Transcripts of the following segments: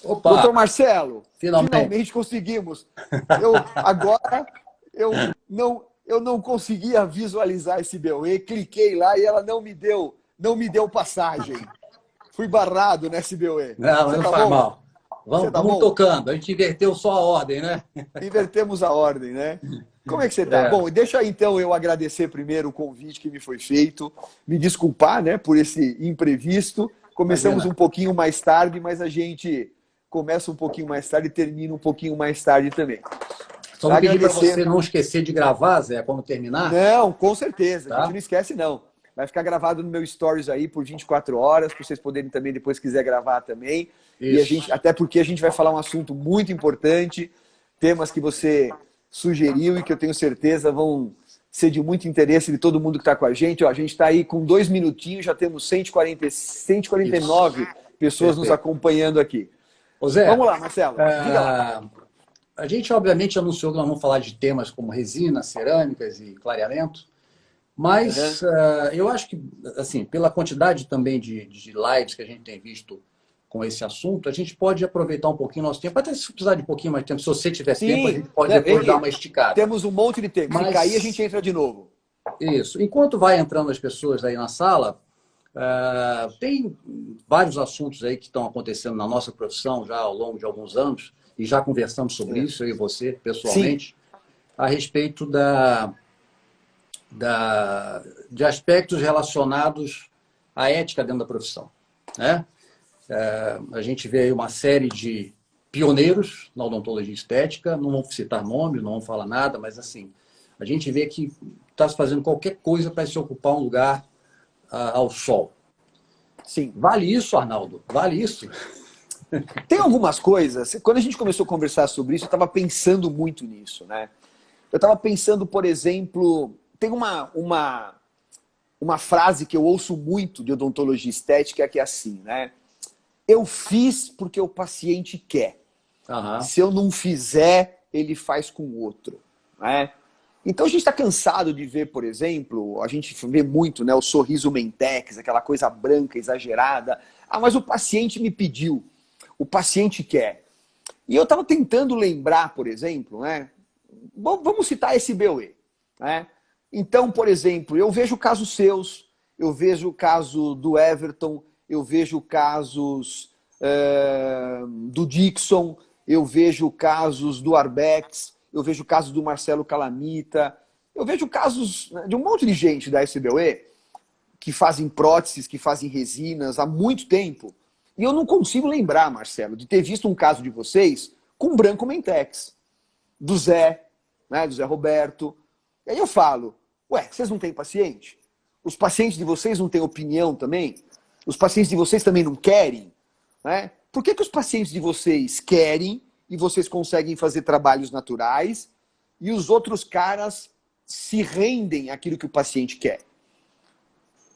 Doutor Opa, Marcelo, finalmente. finalmente conseguimos. Agora eu eu não conseguia visualizar esse BOE, cliquei lá e ela não me deu passagem. Fui barrado nesse BOE. Não, mas Você não tá faz bom? mal. Você Vamos, tá vamos bom? tocando. A gente inverteu só a ordem, né? Invertemos a ordem, né? Como é que você tá? É, Bom, deixa então eu agradecer primeiro o convite que me foi feito, me desculpar, né, por esse imprevisto. Começamos um imagina. pouquinho mais tarde, mas a gente começa um pouquinho mais tarde e termina um pouquinho mais tarde também. Só vou pedir para Agradecer. você não esquecer de gravar, Zé, quando terminar, Não, com certeza, a gente tá? não esquece não. Vai ficar gravado no meu stories aí por 24 horas, para vocês poderem também depois quiser gravar também. E a gente, Isso. até porque a gente vai falar um assunto muito importante, temas que você sugeriu e que eu tenho certeza vão ser de muito interesse de todo mundo que está com a gente. Ó, a gente está aí com 2 minutinhos, já temos 149 Isso. pessoas nos Perfeito. acompanhando aqui. Ô Zé, Vamos lá, Marcelo, diga lá. a gente obviamente anunciou que nós vamos falar de temas como resina, cerâmicas e clareamento, Uhum. mas eu acho que, assim, pela quantidade também de lives que a gente tem visto com esse assunto, a gente pode aproveitar um pouquinho nosso tempo, até se precisar de um pouquinho mais de tempo, se você tiver tempo, a Sim, gente pode né, depois dar uma esticada. temos um monte de tempo. Se cair, a gente Mas, entra de novo. isso, enquanto vai entrando as pessoas aí na sala, tem vários assuntos aí que estão acontecendo na nossa profissão já ao longo de alguns anos, e já conversamos sobre É. isso, eu e você, Sim, pessoalmente, a respeito de aspectos relacionados à ética dentro da profissão, né? A gente vê aí uma série de pioneiros na odontologia estética, não vamos citar nomes, não vamos falar nada, mas assim, a gente vê que está se fazendo qualquer coisa para se ocupar um lugar ao sol. sim. Vale isso, Arnaldo? Vale isso? Tem algumas coisas. Quando a gente começou a conversar sobre isso, eu estava pensando muito nisso, né? Eu estava pensando, por exemplo, tem uma frase que eu ouço muito de odontologia estética que é assim, né? Eu fiz porque o paciente quer. Aham. Se eu não fizer, ele faz com o outro, né? Então a gente está cansado de ver, por exemplo, a gente vê muito, né, o sorriso mentex, aquela coisa branca, exagerada. Ah, mas o paciente me pediu, o paciente quer. E eu estava tentando lembrar, por exemplo, né? Vamos citar esse BOE, né? Então, por exemplo, eu vejo casos seus, eu vejo o caso do Everton, eu vejo casos do Dixon, eu vejo casos do Arbex, eu vejo casos do Marcelo Calamita, eu vejo casos, né, de um monte de gente da SBOE que fazem próteses, que fazem resinas há muito tempo. E eu não consigo lembrar, Marcelo, de ter visto um caso de vocês com branco mentex, do Zé, né, do Zé Roberto. E aí eu falo, ué, vocês não têm paciente? Os pacientes de vocês não têm opinião também? Os pacientes de vocês também não querem? Né? Por que os pacientes de vocês querem e vocês conseguem fazer trabalhos naturais e os outros caras se rendem àquilo que o paciente quer?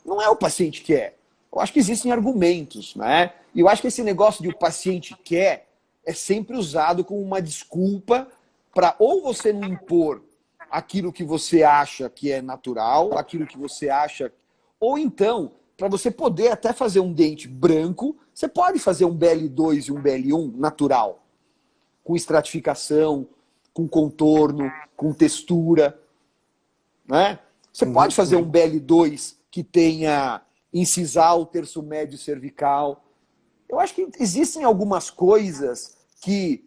Não é o paciente que quer. Eu acho que existem argumentos, né? E eu acho que esse negócio de o paciente quer é sempre usado como uma desculpa para ou você não impor aquilo que você acha que é natural, aquilo que você acha, ou então, para você poder até fazer um dente branco, você pode fazer um BL2 e um BL1 natural, com estratificação, com contorno, com textura, né? Você pode fazer um BL2 que tenha incisal, terço médio e cervical. Eu acho que existem algumas coisas que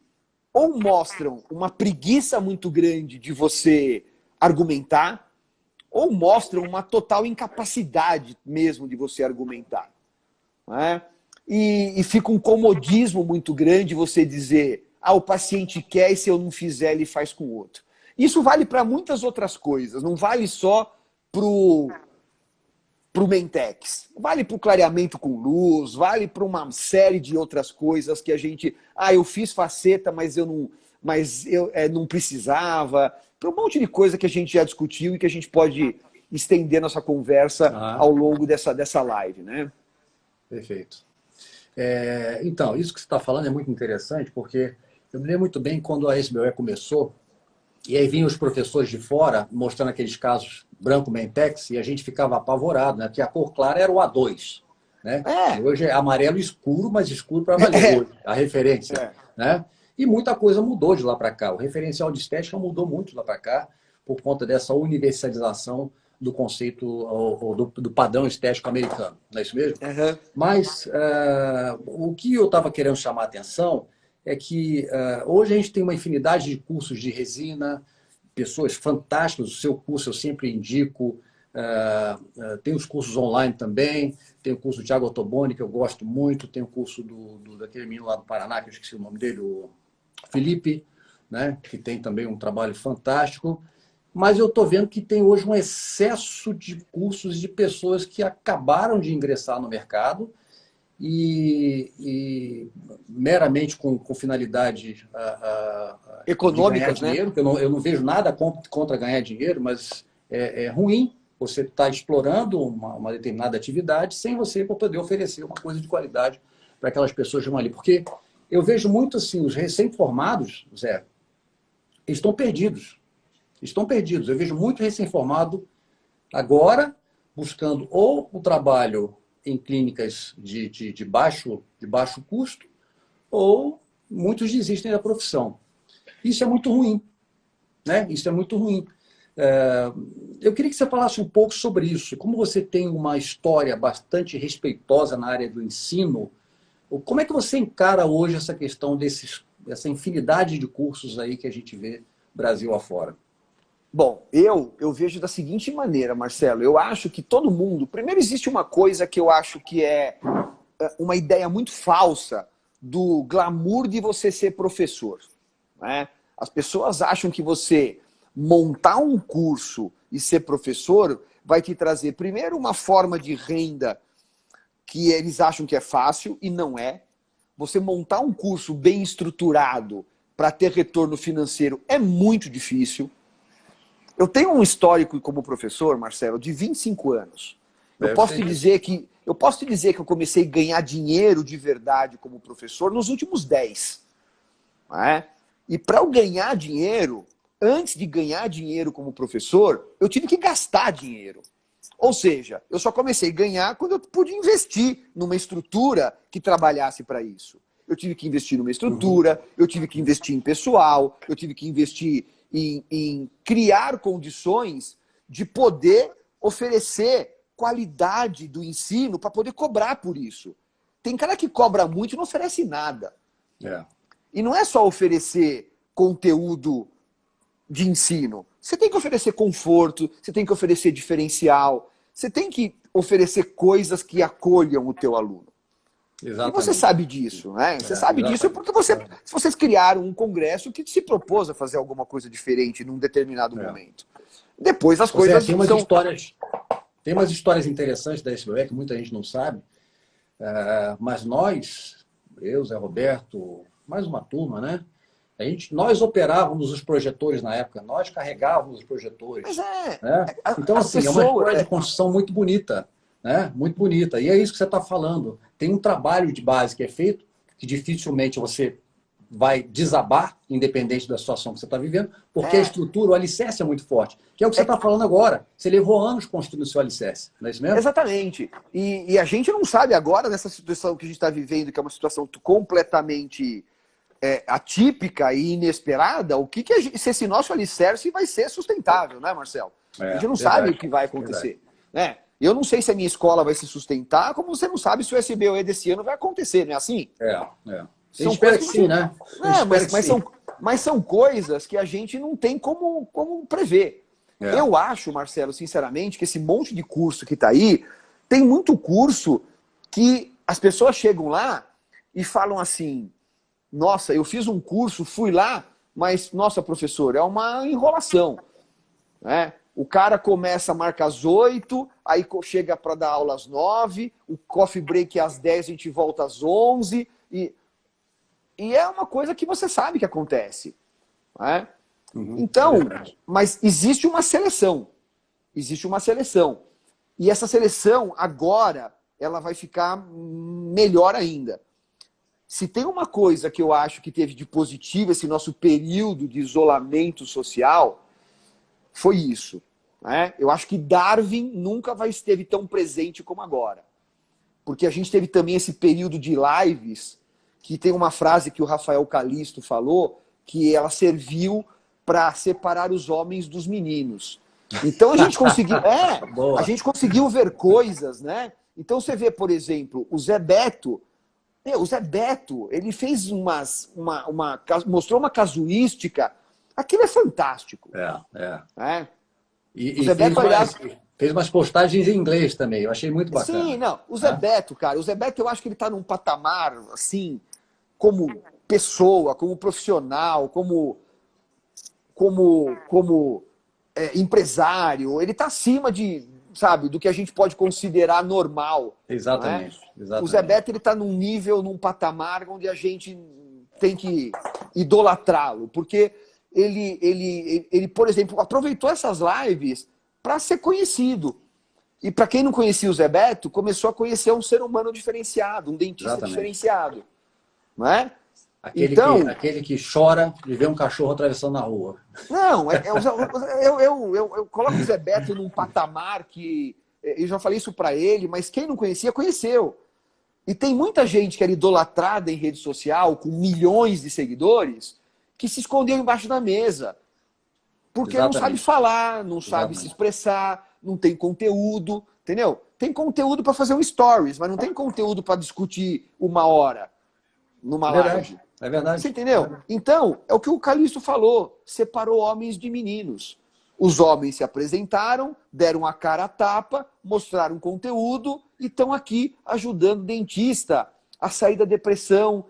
ou mostram uma preguiça muito grande de você argumentar, ou mostram uma total incapacidade mesmo de você argumentar. Né? E fica um comodismo muito grande você dizer, ah, o paciente quer e se eu não fizer, ele faz com o outro. Isso vale para muitas outras coisas, não vale só para o Mentex. Vale para o clareamento com luz, vale para uma série de outras coisas que a gente... Ah, eu fiz faceta, mas eu não precisava. Para um monte de coisa que a gente já discutiu e que a gente pode estender nossa conversa Aham. ao longo dessa live, né? Perfeito. Então, isso que você está falando é muito interessante, porque eu me lembro muito bem quando a SBOE começou, e aí vinham os professores de fora mostrando aqueles casos branco mentex, e a gente ficava apavorado, né? Porque a cor clara era o A2. né? É. Hoje é amarelo escuro, mas escuro para valer, hoje, a referência. É. Né? E muita coisa mudou de lá para cá. O referencial de estética mudou muito de lá para cá por conta dessa universalização do conceito ou do padrão estético americano. Não é isso mesmo? Uhum. Mas o que eu estava querendo chamar a atenção é que hoje a gente tem uma infinidade de cursos de resina, pessoas fantásticas. O seu curso eu sempre indico. Tem os cursos online também. Tem o curso do Thiago Ottoboni, que eu gosto muito. Tem o curso daquele menino lá do Paraná, que eu esqueci o nome dele, o Felipe, né? Que tem também um trabalho fantástico. Mas eu estou vendo que tem hoje um excesso de cursos de pessoas que acabaram de ingressar no mercado e meramente com finalidade Econômicas, de ganhar dinheiro, né? que eu não vejo nada contra ganhar dinheiro, mas é ruim você estar explorando uma determinada atividade sem você poder oferecer uma coisa de qualidade para aquelas pessoas que vão ali. Porque eu vejo muito assim, os recém-formados, Zé, eles estão perdidos. Estão perdidos. Eu vejo muito recém-formado agora buscando ou o trabalho em clínicas de baixo custo, ou muitos desistem da profissão. Isso é muito ruim. Né? Isso é muito ruim. Eu queria que você falasse um pouco sobre isso. Como você tem uma história bastante respeitosa na área do ensino, como é que você encara hoje essa questão dessa infinidade de cursos aí que a gente vê Brasil afora? Bom, eu vejo da seguinte maneira, Marcelo. Eu acho que todo mundo... Primeiro, existe uma coisa que eu acho que é uma ideia muito falsa do glamour de você ser professor. Né? As pessoas acham que você montar um curso e ser professor vai te trazer, primeiro, uma forma de renda que eles acham que é fácil e não é. Você montar um curso bem estruturado para ter retorno financeiro é muito difícil. Eu tenho um histórico como professor, Marcelo, de 25 anos. Eu posso te dizer que eu comecei a ganhar dinheiro de verdade como professor nos últimos 10. Não é? E para eu ganhar dinheiro, antes de ganhar dinheiro como professor, eu tive que gastar dinheiro. Ou seja, eu só comecei a ganhar quando eu pude investir numa estrutura que trabalhasse para isso. Eu tive que investir numa estrutura, eu tive que investir em pessoal, eu tive que investir em criar condições de poder oferecer qualidade do ensino para poder cobrar por isso. Tem cara que cobra muito e não oferece nada. E não é só oferecer conteúdo de ensino. Você tem que oferecer conforto, você tem que oferecer diferencial, você tem que oferecer coisas que acolham o teu aluno. Exatamente. E você sabe disso, né? Você sabe disso porque vocês criaram um congresso que se propôs a fazer alguma coisa diferente num determinado momento. Depois as coisas tem umas histórias interessantes da SBE que muita gente não sabe, mas eu, Zé Roberto, mais uma turma, né? Nós operávamos os projetores na época, nós carregávamos os projetores. Né? Então, assim, é uma história de construção muito bonita. Né? Muito bonita. E é isso que você está falando. Tem um trabalho de base que é feito, que dificilmente você vai desabar, independente da situação que você está vivendo, porque a estrutura, o alicerce é muito forte. Que é o que você está falando agora. Você levou anos construindo o seu alicerce. Não é isso mesmo? Exatamente. E a gente não sabe agora, nessa situação que a gente está vivendo, que é uma situação completamente atípica e inesperada, se esse nosso alicerce vai ser sustentável, né, Marcelo? A gente não sabe o que vai acontecer. Né? Eu não sei se a minha escola vai se sustentar, como você não sabe se o SBOE desse ano vai acontecer, não é assim? São coisas que sim, né? Mas são coisas que a gente não tem como prever. Eu acho, Marcelo, sinceramente, que esse monte de curso que está aí, tem muito curso que as pessoas chegam lá e falam assim, nossa, eu fiz um curso, fui lá, mas, nossa, professor, é uma enrolação. Né? O cara começa, marca às 8, aí chega para dar aula às 9, o coffee break é às 10, a gente volta às 11, e é uma coisa que você sabe que acontece. Né? Então, mas existe uma seleção. Existe uma seleção. E essa seleção, agora, ela vai ficar melhor ainda. Se tem uma coisa que eu acho que teve de positivo esse nosso período de isolamento social, foi isso. Né? Eu acho que Darwin nunca esteve tão presente como agora. porque a gente teve também esse período de lives, que tem uma frase que o Rafael Calisto falou, que ela serviu para separar os homens dos meninos. Então a gente conseguiu, a gente conseguiu ver coisas, né? Então você vê, por exemplo, o Zé Beto, ele fez mostrou uma casuística, aquilo é fantástico. É. O Zé Beto, aliás, fez umas postagens em inglês também, eu achei muito bacana. Sim, não, o Zé Beto, cara, o Zé Beto eu acho que ele está num patamar, assim, como pessoa, como profissional, como empresário, ele está acima do que a gente pode considerar normal. Exatamente. O Zé Beto, ele está num nível, num patamar onde a gente tem que idolatrá-lo, porque ele, por exemplo, aproveitou essas lives para ser conhecido. E para quem não conhecia o Zé Beto, começou a conhecer um ser humano diferenciado, um dentista diferenciado. Não é? Aquele que chora de ver um cachorro atravessando na rua. Não, eu coloco o Zé Beto num patamar que... Eu já falei isso para ele, mas quem não conhecia, conheceu. E tem muita gente que era idolatrada em rede social, com milhões de seguidores, que se escondeu embaixo da mesa. Porque não sabe falar, não sabe se expressar, não tem conteúdo, entendeu? Tem conteúdo para fazer um stories, mas não tem conteúdo para discutir 1 hora numa live. É verdade. Você entendeu? Então, é o que o Calisto falou, separou homens de meninos. Os homens se apresentaram, deram a cara a tapa, mostraram conteúdo e estão aqui ajudando o dentista a sair da depressão,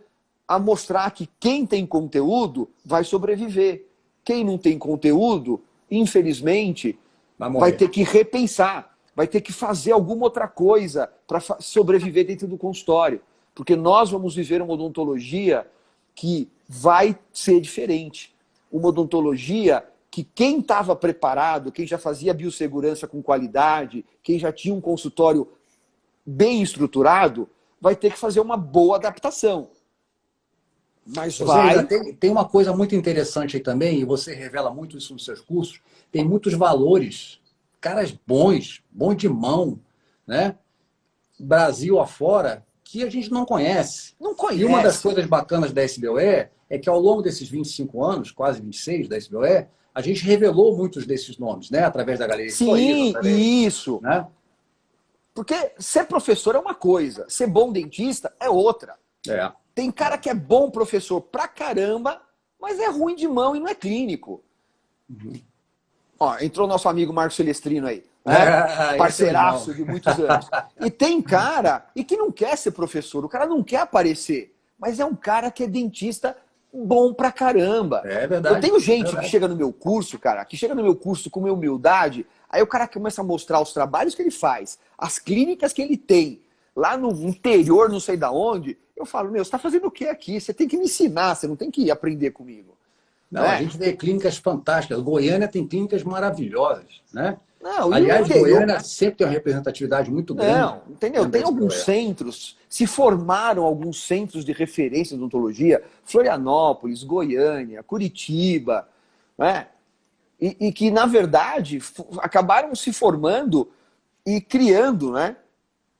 a mostrar que quem tem conteúdo vai sobreviver. Quem não tem conteúdo, infelizmente, vai ter que repensar, vai ter que fazer alguma outra coisa para sobreviver dentro do consultório. Porque nós vamos viver uma odontologia que vai ser diferente. Uma odontologia que quem estava preparado, quem já fazia biossegurança com qualidade, quem já tinha um consultório bem estruturado, vai ter que fazer uma boa adaptação. Mas tem uma coisa muito interessante aí também, e você revela muito isso nos seus cursos, tem muitos valores, caras bons de mão, né? Brasil afora, que a gente não conhece. Não conhece. E uma das coisas bacanas da SBOE é que ao longo desses 25 anos, quase 26 da SBOE, a gente revelou muitos desses nomes, né? Através da Galeria Sim, Sorriso, isso. Né? Porque ser professor é uma coisa, ser bom dentista é outra. Tem cara que é bom professor pra caramba, mas é ruim de mão e não é clínico. Ó, entrou nosso amigo Marcos Celestrino aí. Né? Parceiraço de muitos anos. E tem cara e que não quer ser professor, o cara não quer aparecer, mas é um cara que é dentista bom pra caramba. É verdade. Eu tenho gente que chega no meu curso, cara, que chega no meu curso com uma humildade, aí o cara começa a mostrar os trabalhos que ele faz, as clínicas que ele tem, lá no interior, não sei da onde, eu falo, você tá fazendo o que aqui? Você tem que me ensinar, você não tem que aprender comigo. Não, a gente vê clínicas fantásticas. Goiânia tem clínicas maravilhosas, né? Não, aliás, Goiânia sempre tem uma representatividade muito grande. Não, entendeu? Tem alguns centros, se formaram alguns centros de referência de odontologia, Florianópolis, Goiânia, Curitiba, né? E que, na verdade, acabaram se formando e criando, né,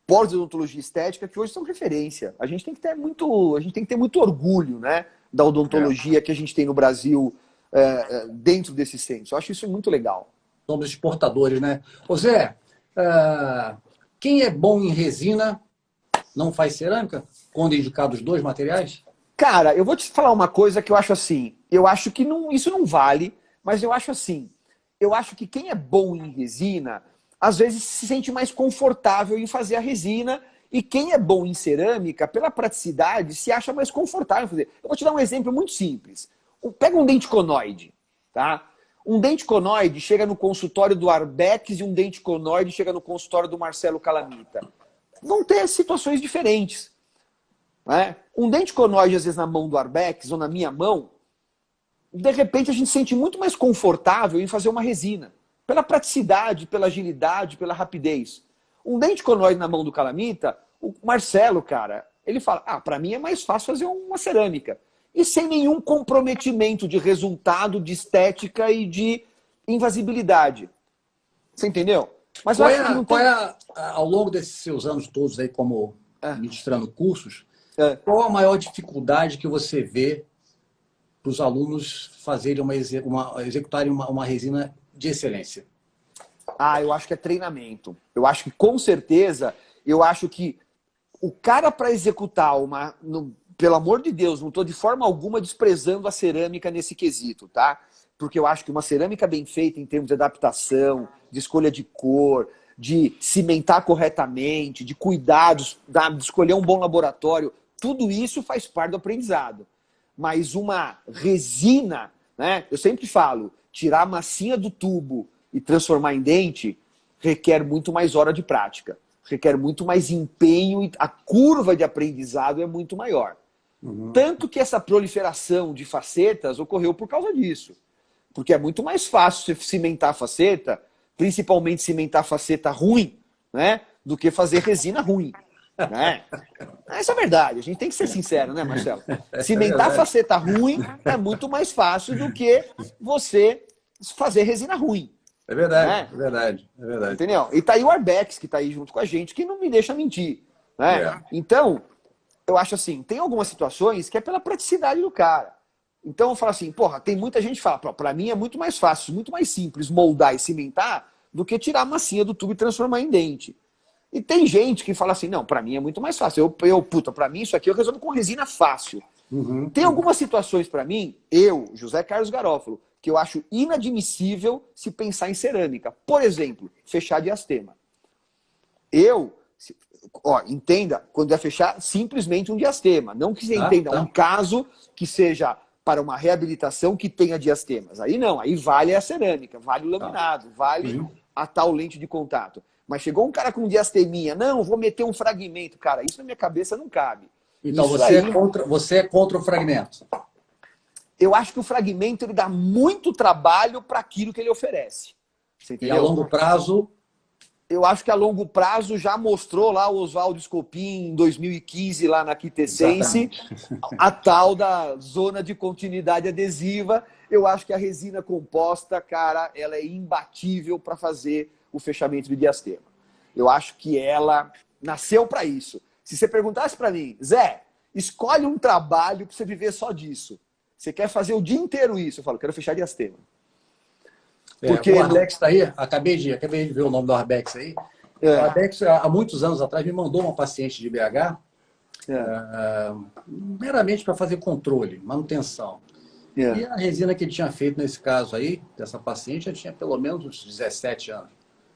polos de odontologia estética que hoje são referência. A gente tem que ter muito orgulho, né, da odontologia que a gente tem no Brasil dentro desses centros. Eu acho isso muito legal. Somos exportadores, né? Ô Zé, quem é bom em resina não faz cerâmica? Quando indicados os 2 materiais? Cara, eu vou te falar uma coisa que eu acho assim. Eu acho que isso não vale, mas eu acho assim. Eu acho que quem é bom em resina, às vezes se sente mais confortável em fazer a resina. E quem é bom em cerâmica, pela praticidade, se acha mais confortável em fazer. Eu vou te dar um exemplo muito simples. Pega um dente conoide, tá? Um dente conoide chega no consultório do Arbex e um dente conoide chega no consultório do Marcelo Calamita. Vão ter situações diferentes. Né? Um dente conoide, às vezes, na mão do Arbex ou na minha mão, de repente a gente se sente muito mais confortável em fazer uma resina. Pela praticidade, pela agilidade, pela rapidez. Um dente conoide na mão do Calamita, o Marcelo, cara, ele fala, pra mim é mais fácil fazer uma cerâmica. E sem nenhum comprometimento de resultado, de estética e de invasibilidade. Você entendeu? Mas ao longo desses seus anos todos aí como ministrando cursos, É. qual a maior dificuldade que você vê para os alunos fazerem executarem uma resina de excelência? Eu acho que é treinamento. Eu acho que, com certeza, eu acho que o cara para executar pelo amor de Deus, não estou de forma alguma desprezando a cerâmica nesse quesito, tá? Porque eu acho que uma cerâmica bem feita em termos de adaptação, de escolha de cor, de cimentar corretamente, de cuidados, de escolher um bom laboratório, tudo isso faz parte do aprendizado. Mas uma resina, né? Eu sempre falo, tirar a massinha do tubo e transformar em dente requer muito mais hora de prática, requer muito mais empenho e a curva de aprendizado é muito maior. Tanto que essa proliferação de facetas ocorreu por causa disso. Porque é muito mais fácil você cimentar a faceta, principalmente cimentar a faceta ruim, né, do que fazer resina ruim. Né? Essa é a verdade, a gente tem que ser sincero, né, Marcelo? Cimentar a faceta ruim é muito mais fácil do que você fazer resina ruim. É verdade, né? é verdade, é verdade. Entendeu? E tá aí o Arbex, que tá aí junto com a gente, que não me deixa mentir. Né? É. Então, eu acho assim, tem algumas situações que é pela praticidade do cara. Então eu falo assim, porra, tem muita gente que fala, para mim é muito mais fácil, muito mais simples moldar e cimentar do que tirar a massinha do tubo e transformar em dente. E tem gente que fala assim, não, para mim é muito mais fácil. Para mim isso aqui eu resolvo com resina fácil. Tem algumas situações para mim, José Carlos Garófalo, que eu acho inadmissível se pensar em cerâmica. Por exemplo, fechar diastema. Entenda, quando é fechar simplesmente um diastema. Não que você entenda um caso que seja para uma reabilitação que tenha diastemas. Aí não, aí vale a cerâmica, vale o laminado, vale a tal lente de contato. Mas chegou um cara com diasteminha, não, vou meter um fragmento. Cara, isso na minha cabeça não cabe. Então você é contra o fragmento? Eu acho que o fragmento ele dá muito trabalho para aquilo que ele oferece. Você entendeu? E a longo prazo? Eu acho que a longo prazo já mostrou lá o Oswaldo Scopin em 2015 lá na Quintessense, a tal da zona de continuidade adesiva. Eu acho que a resina composta, cara, ela é imbatível para fazer o fechamento de diastema. Eu acho que ela nasceu para isso. Se você perguntasse para mim, Zé, escolhe um trabalho para você viver só disso. Você quer fazer o dia inteiro isso? Eu falo, quero fechar diastema. Porque o Arbex está aí, acabei de ver o nome do Arbex aí. O Arbex, há muitos anos atrás, me mandou uma paciente de BH meramente para fazer controle, manutenção. E a resina que ele tinha feito nesse caso aí, dessa paciente, já tinha pelo menos uns 17 anos.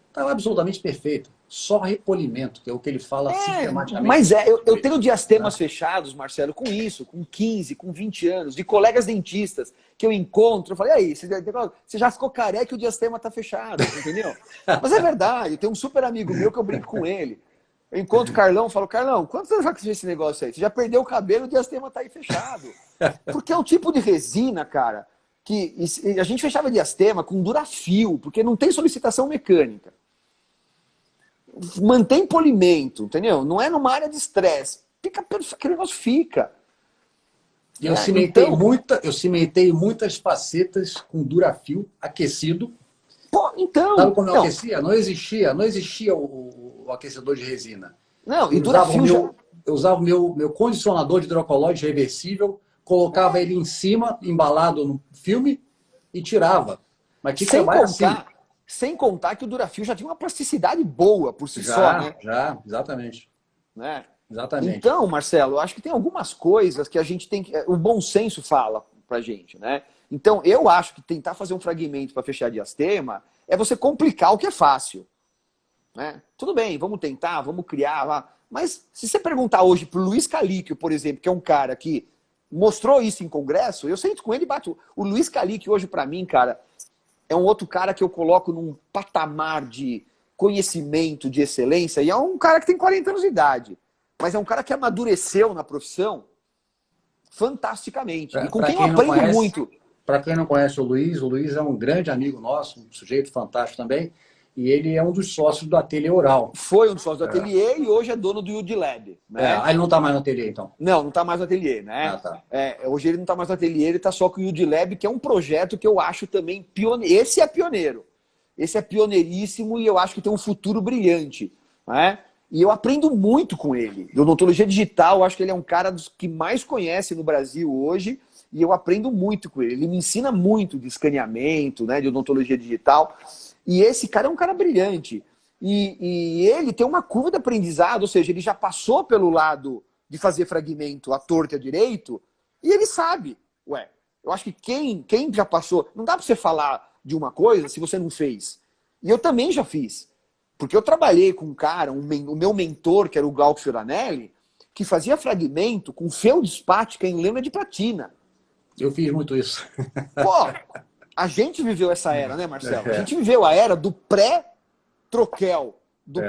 Estava absolutamente perfeito. Só repolimento, que é o que ele fala sistematicamente. Mas eu tenho diastemas fechados, Marcelo, com isso, com 15, com 20 anos, de colegas dentistas que eu encontro. Eu falei, aí, você já ficou careca e o diastema está fechado, entendeu? Mas é verdade, tem um super amigo meu que eu brinco com ele. Eu encontro o Carlão e falo, Carlão, quantos anos já que você fez esse negócio aí? Você já perdeu o cabelo e o diastema está aí fechado. Porque é um tipo de resina, cara, que a gente fechava diastema com durafio, porque não tem solicitação mecânica. Mantém polimento, entendeu? Não é numa área de estresse. Aquele negócio fica. Eu cimentei muitas facetas com durafio aquecido. Pô, então. Sabe como eu aquecia? Não existia o aquecedor de resina. Não, e durafio eu usava o meu condicionador de hidrocolóide reversível, colocava ele em cima, embalado no filme e tirava. Mas tinha que trabalhar assim. Sem contar que o durafio já tinha uma plasticidade boa por si só, né? Já, exatamente. Né? Exatamente. Então, Marcelo, eu acho que tem algumas coisas que a gente tem que... O bom senso fala pra gente, né? Então, eu acho que tentar fazer um fragmento para fechar diastema é você complicar o que é fácil. Né? Tudo bem, vamos tentar, vamos criar. Mas se você perguntar hoje pro Luiz Calíquio, por exemplo, que é um cara que mostrou isso em congresso, eu sento com ele e bato. O Luiz Calíquio hoje, para mim, cara... é um outro cara que eu coloco num patamar de conhecimento, de excelência, e é um cara que tem 40 anos de idade, mas é um cara que amadureceu na profissão fantasticamente, e com quem eu aprendo muito. Para quem não conhece o Luiz é um grande amigo nosso, um sujeito fantástico também, e ele é um dos sócios do Ateliê Oral. Foi um dos sócios do Ateliê e hoje é dono do UDLab. Né? Ele não está mais no Ateliê, então? Não está mais no Ateliê, né? Tá. Hoje ele não está mais no Ateliê, ele está só com o UDLab, que é um projeto que eu acho também pioneiro. Esse é pioneiríssimo e eu acho que tem um futuro brilhante. Né? E eu aprendo muito com ele. De odontologia digital, eu acho que ele é um cara dos que mais conhece no Brasil hoje, e eu aprendo muito com ele. Ele me ensina muito de escaneamento, né, de odontologia digital. E esse cara é um cara brilhante. E ele tem uma curva de aprendizado, ou seja, ele já passou pelo lado de fazer fragmento à torta e à direito, e ele sabe. Ué, eu acho que quem já passou... Não dá para você falar de uma coisa se você não fez. E eu também já fiz. Porque eu trabalhei com um cara, o meu mentor, que era o Glauco Fioranelli, que fazia fragmento com feldspática em lâmina de platina. Eu fiz muito isso. Pô, a gente viveu essa era, né, Marcelo? A gente viveu a era do pré-troquel,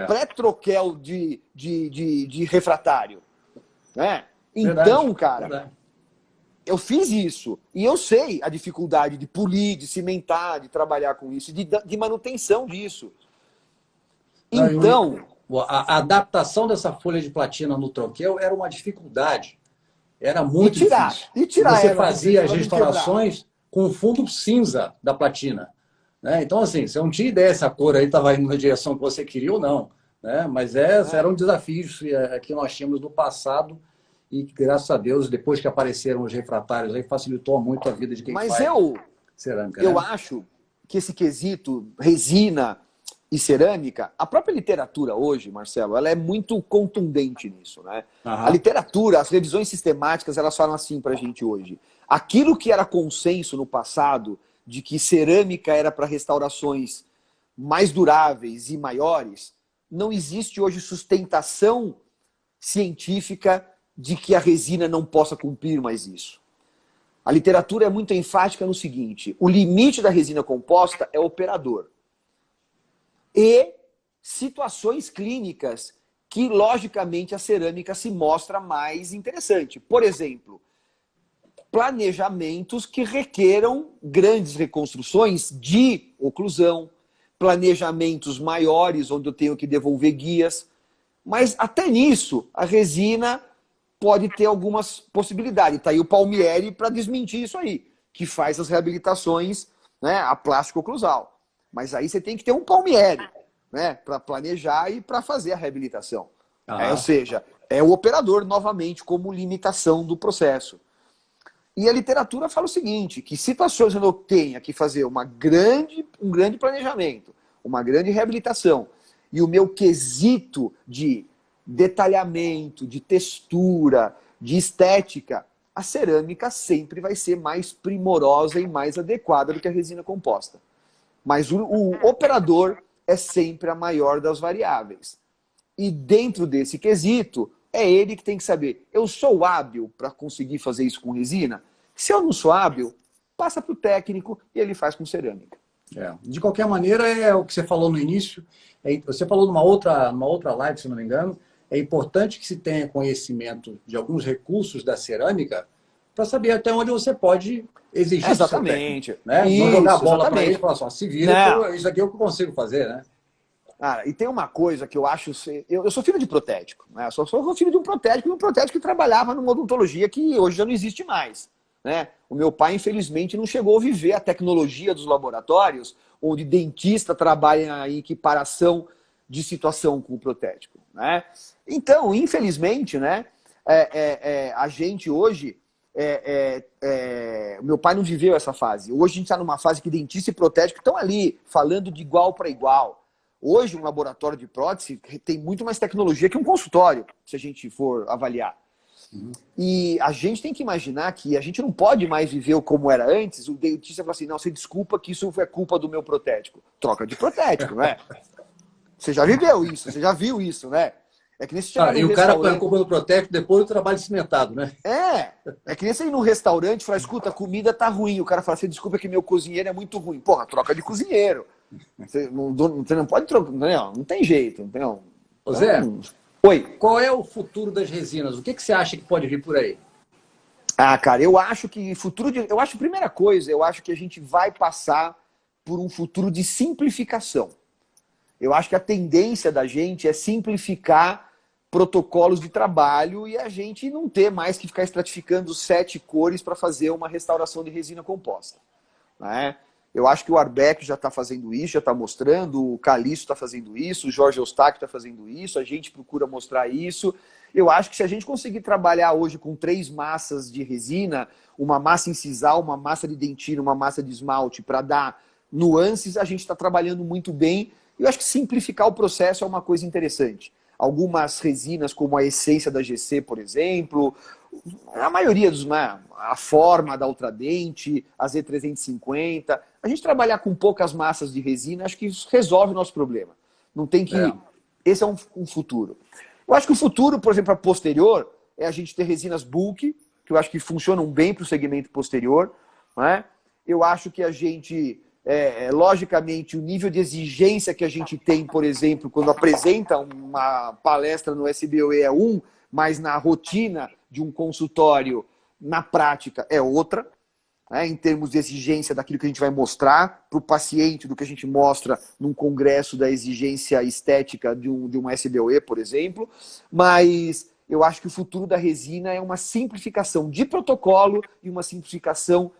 pré-troquel de refratário. Né? Então, cara, verdade. Eu fiz isso. E eu sei a dificuldade de polir, de cimentar, de trabalhar com isso, de manutenção disso. Então... A adaptação dessa folha de platina no troquel era uma dificuldade. Era muito difícil. E tirar você fazia as restaurações com fundo cinza da platina. Né? Então, assim, você não tinha ideia se a cor aí estava indo na direção que você queria ou não. Né? Mas eram desafios que nós tínhamos no passado e que, graças a Deus, depois que apareceram os refratários, aí facilitou muito a vida de quem faz cerâmica. Eu acho que esse quesito resina e cerâmica, a própria literatura hoje, Marcelo, ela é muito contundente nisso, né? A literatura, as revisões sistemáticas, elas falam assim pra gente hoje. Aquilo que era consenso no passado, de que cerâmica era para restaurações mais duráveis e maiores, não existe hoje sustentação científica de que a resina não possa cumprir mais isso. A literatura é muito enfática no seguinte: o limite da resina composta é o operador. E situações clínicas que, logicamente, a cerâmica se mostra mais interessante. Por exemplo, planejamentos que requeram grandes reconstruções de oclusão, planejamentos maiores, onde eu tenho que devolver guias. Mas até nisso, a resina pode ter algumas possibilidades. Está aí o Palmieri para desmentir isso aí, que faz as reabilitações, né, a plástico oclusal. Mas aí você tem que ter um Palmieri, né, para planejar e para fazer a reabilitação. Ou seja, é o operador, novamente, como limitação do processo. E a literatura fala o seguinte, que situações onde eu tenha que fazer um grande planejamento, uma grande reabilitação, e o meu quesito de detalhamento, de textura, de estética, a cerâmica sempre vai ser mais primorosa e mais adequada do que a resina composta. Mas o operador é sempre a maior das variáveis. E dentro desse quesito, é ele que tem que saber, eu sou hábil para conseguir fazer isso com resina? Se eu não sou hábil, passa para o técnico e ele faz com cerâmica. De qualquer maneira, é o que você falou no início, você falou numa outra live, se não me engano, é importante que se tenha conhecimento de alguns recursos da cerâmica para saber até onde você pode exigir. Exatamente. Técnico, né? Não jogar a bola para ele e falar só, se vira, isso aqui é o que eu consigo fazer, né? Cara, e tem uma coisa que eu acho... Eu sou filho de protético, né? Eu sou filho de um protético que trabalhava numa odontologia que hoje já não existe mais. Né? O meu pai, infelizmente, não chegou a viver a tecnologia dos laboratórios, onde dentista trabalha em equiparação de situação com o protético. Né? Então, infelizmente, né, a gente hoje... meu pai não viveu essa fase. Hoje a gente está numa fase que dentista e protético estão ali, falando de igual para igual. Hoje, um laboratório de prótese tem muito mais tecnologia que um consultório, se a gente for avaliar. E a gente tem que imaginar que a gente não pode mais viver como era antes. O dentista fala assim, não, você desculpa que isso é culpa do meu protético. Troca de protético, né? Você já viveu isso, você já viu isso, né? É que nem se e o cara põe a culpa do protético depois do trabalho cimentado, né? É que nem você ir num restaurante e falar, escuta, a comida tá ruim. O cara fala, você desculpa que meu cozinheiro é muito ruim. Porra, troca de cozinheiro. Você não pode trocar, não tem jeito. Então, Zé, oi. Qual é o futuro das resinas? O que você acha que pode vir por aí? Cara, eu acho que primeira coisa, eu acho que a gente vai passar por um futuro de simplificação. Eu acho que a tendência da gente é simplificar protocolos de trabalho e a gente não ter mais que ficar estratificando 7 cores para fazer uma restauração de resina composta. Né? Eu acho que o Arbeck já está fazendo isso, já está mostrando, o Caliço está fazendo isso, o Jorge Eustáquio está fazendo isso, a gente procura mostrar isso. Eu acho que se a gente conseguir trabalhar hoje com 3 massas de resina, uma massa incisal, uma massa de dentina, uma massa de esmalte, para dar nuances, a gente está trabalhando muito bem. Eu acho que simplificar o processo é uma coisa interessante. Algumas resinas, como a essência da GC, por exemplo, a maioria dos, né, a forma da Ultradente, a Z350, a gente trabalhar com poucas massas de resina, acho que isso resolve o nosso problema. Não tem que... Esse é um futuro. Eu acho que o futuro, por exemplo, a posterior, é a gente ter resinas bulk, que eu acho que funcionam bem para o segmento posterior. Né? Eu acho que a gente... logicamente, o nível de exigência que a gente tem, por exemplo, quando apresenta uma palestra no SBOE é um, mas na rotina de um consultório, na prática, é outra, né, em termos de exigência daquilo que a gente vai mostrar para o paciente, do que a gente mostra num congresso da exigência estética de um SBOE, por exemplo. Mas eu acho que o futuro da resina é uma simplificação de protocolo e uma simplificação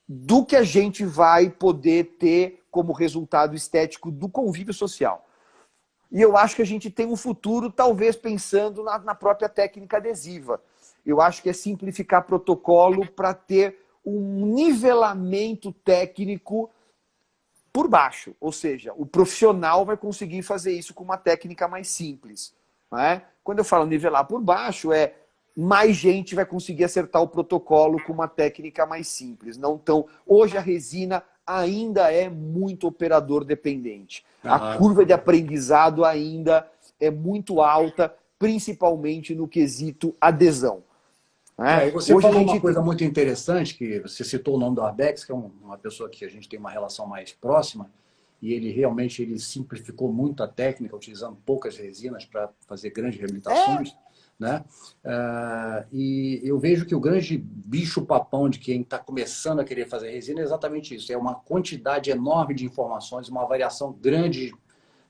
do que a gente vai poder ter como resultado estético do convívio social. E eu acho que a gente tem um futuro, talvez, pensando na própria técnica adesiva. Eu acho que é simplificar protocolo para ter um nivelamento técnico por baixo. Ou seja, o profissional vai conseguir fazer isso com uma técnica mais simples. Né? Quando eu falo nivelar por baixo, mais gente vai conseguir acertar o protocolo com uma técnica mais simples. Não tão... Hoje a resina ainda é muito operador dependente. A curva de aprendizado ainda é muito alta, principalmente no quesito adesão. E você hoje falou uma coisa muito interessante, que você citou o nome do Arbex, que é uma pessoa que a gente tem uma relação mais próxima, e ele realmente simplificou muito a técnica, utilizando poucas resinas para fazer grandes reabilitações. Né? E eu vejo que o grande bicho-papão de quem está começando a querer fazer resina é exatamente isso. É uma quantidade enorme de informações, uma variação grande de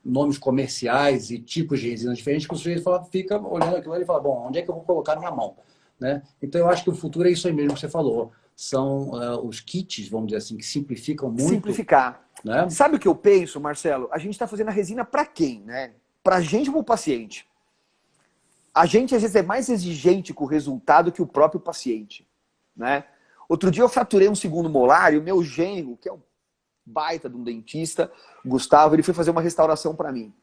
nomes comerciais e tipos de resina diferentes, que o sujeito fica olhando aquilo e fala, bom, onde é que eu vou colocar minha mão? Né? Então eu acho que o futuro é isso aí mesmo que você falou. São os kits, vamos dizer assim, que simplificam muito. Simplificar. Né? Sabe o que eu penso, Marcelo? A gente está fazendo a resina para quem? Né? Para a gente ou para o paciente? A gente, às vezes, é mais exigente com o resultado que o próprio paciente. Né? Outro dia eu fraturei um segundo molar e o meu genro, que é um baita de um dentista, Gustavo, ele foi fazer uma restauração para mim.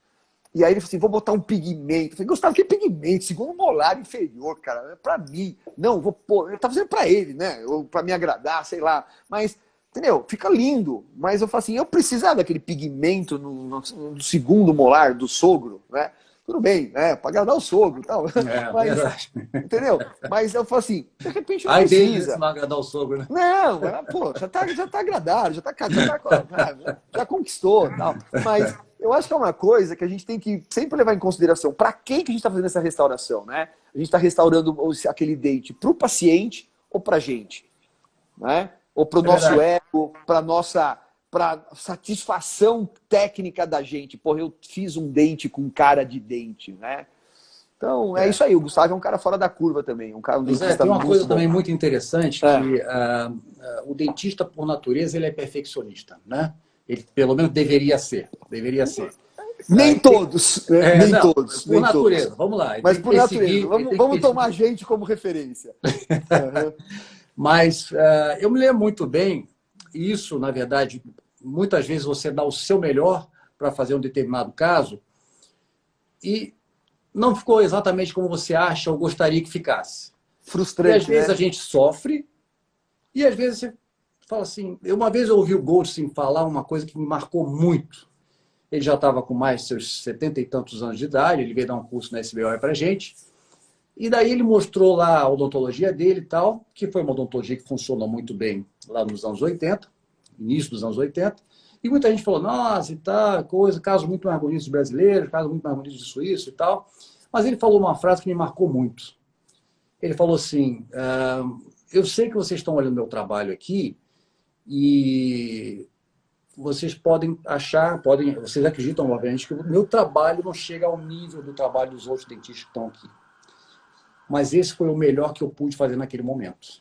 E aí ele falou assim, vou botar um pigmento. Eu falei, Gustavo, que pigmento? Segundo molar inferior, cara, é para mim. Não, vou pôr. Eu tava fazendo para ele, né? Para me agradar, sei lá. Mas, entendeu? Fica lindo. Mas eu falo assim, eu precisava daquele pigmento no segundo molar do sogro, né? Tudo bem, né? Para agradar o sogro e tal. Mas, entendeu? Mas eu falo assim, de repente não precisa. Não agradar o sogro, né? Não, pô, já tá agradado, já conquistou e tal. Mas eu acho que é uma coisa que a gente tem que sempre levar em consideração. Para quem que a gente está fazendo essa restauração, né? A gente está restaurando aquele dente para o paciente ou para a gente? Né? Ou para o nosso ego, para satisfação técnica da gente. Porra, eu fiz um dente com cara de dente, né? Então, é isso aí. O Gustavo é um cara fora da curva também. Tem uma coisa também muito interessante, que o dentista, por natureza, ele é perfeccionista, né? Ele, pelo menos, deveria ser. Nem todos. Nem todos. Por natureza, todos. Vamos lá. Mas por natureza. Vamos tomar a gente como referência. Mas eu me lembro muito bem, isso, na verdade, muitas vezes você dá o seu melhor para fazer um determinado caso e não ficou exatamente como você acha ou gostaria que ficasse. Frustrante, e às vezes né? A gente sofre e às vezes você fala assim... Uma vez eu ouvi o Goldstein falar uma coisa que me marcou muito. Ele já estava com mais de seus 70 e tantos anos de idade, ele veio dar um curso na SBOE para a gente. E daí ele mostrou lá a odontologia dele e tal, que foi uma odontologia que funcionou muito bem lá nos anos 80, início dos anos 80. E muita gente falou, nossa, e tal, casos muito mais bonitos de brasileiros, casos muito mais bonitos de suíço e tal. Mas ele falou uma frase que me marcou muito. Ele falou assim, eu sei que vocês estão olhando meu trabalho aqui e vocês podem achar, vocês acreditam, obviamente, que o meu trabalho não chega ao nível do trabalho dos outros dentistas que estão aqui. Mas esse foi o melhor que eu pude fazer naquele momento.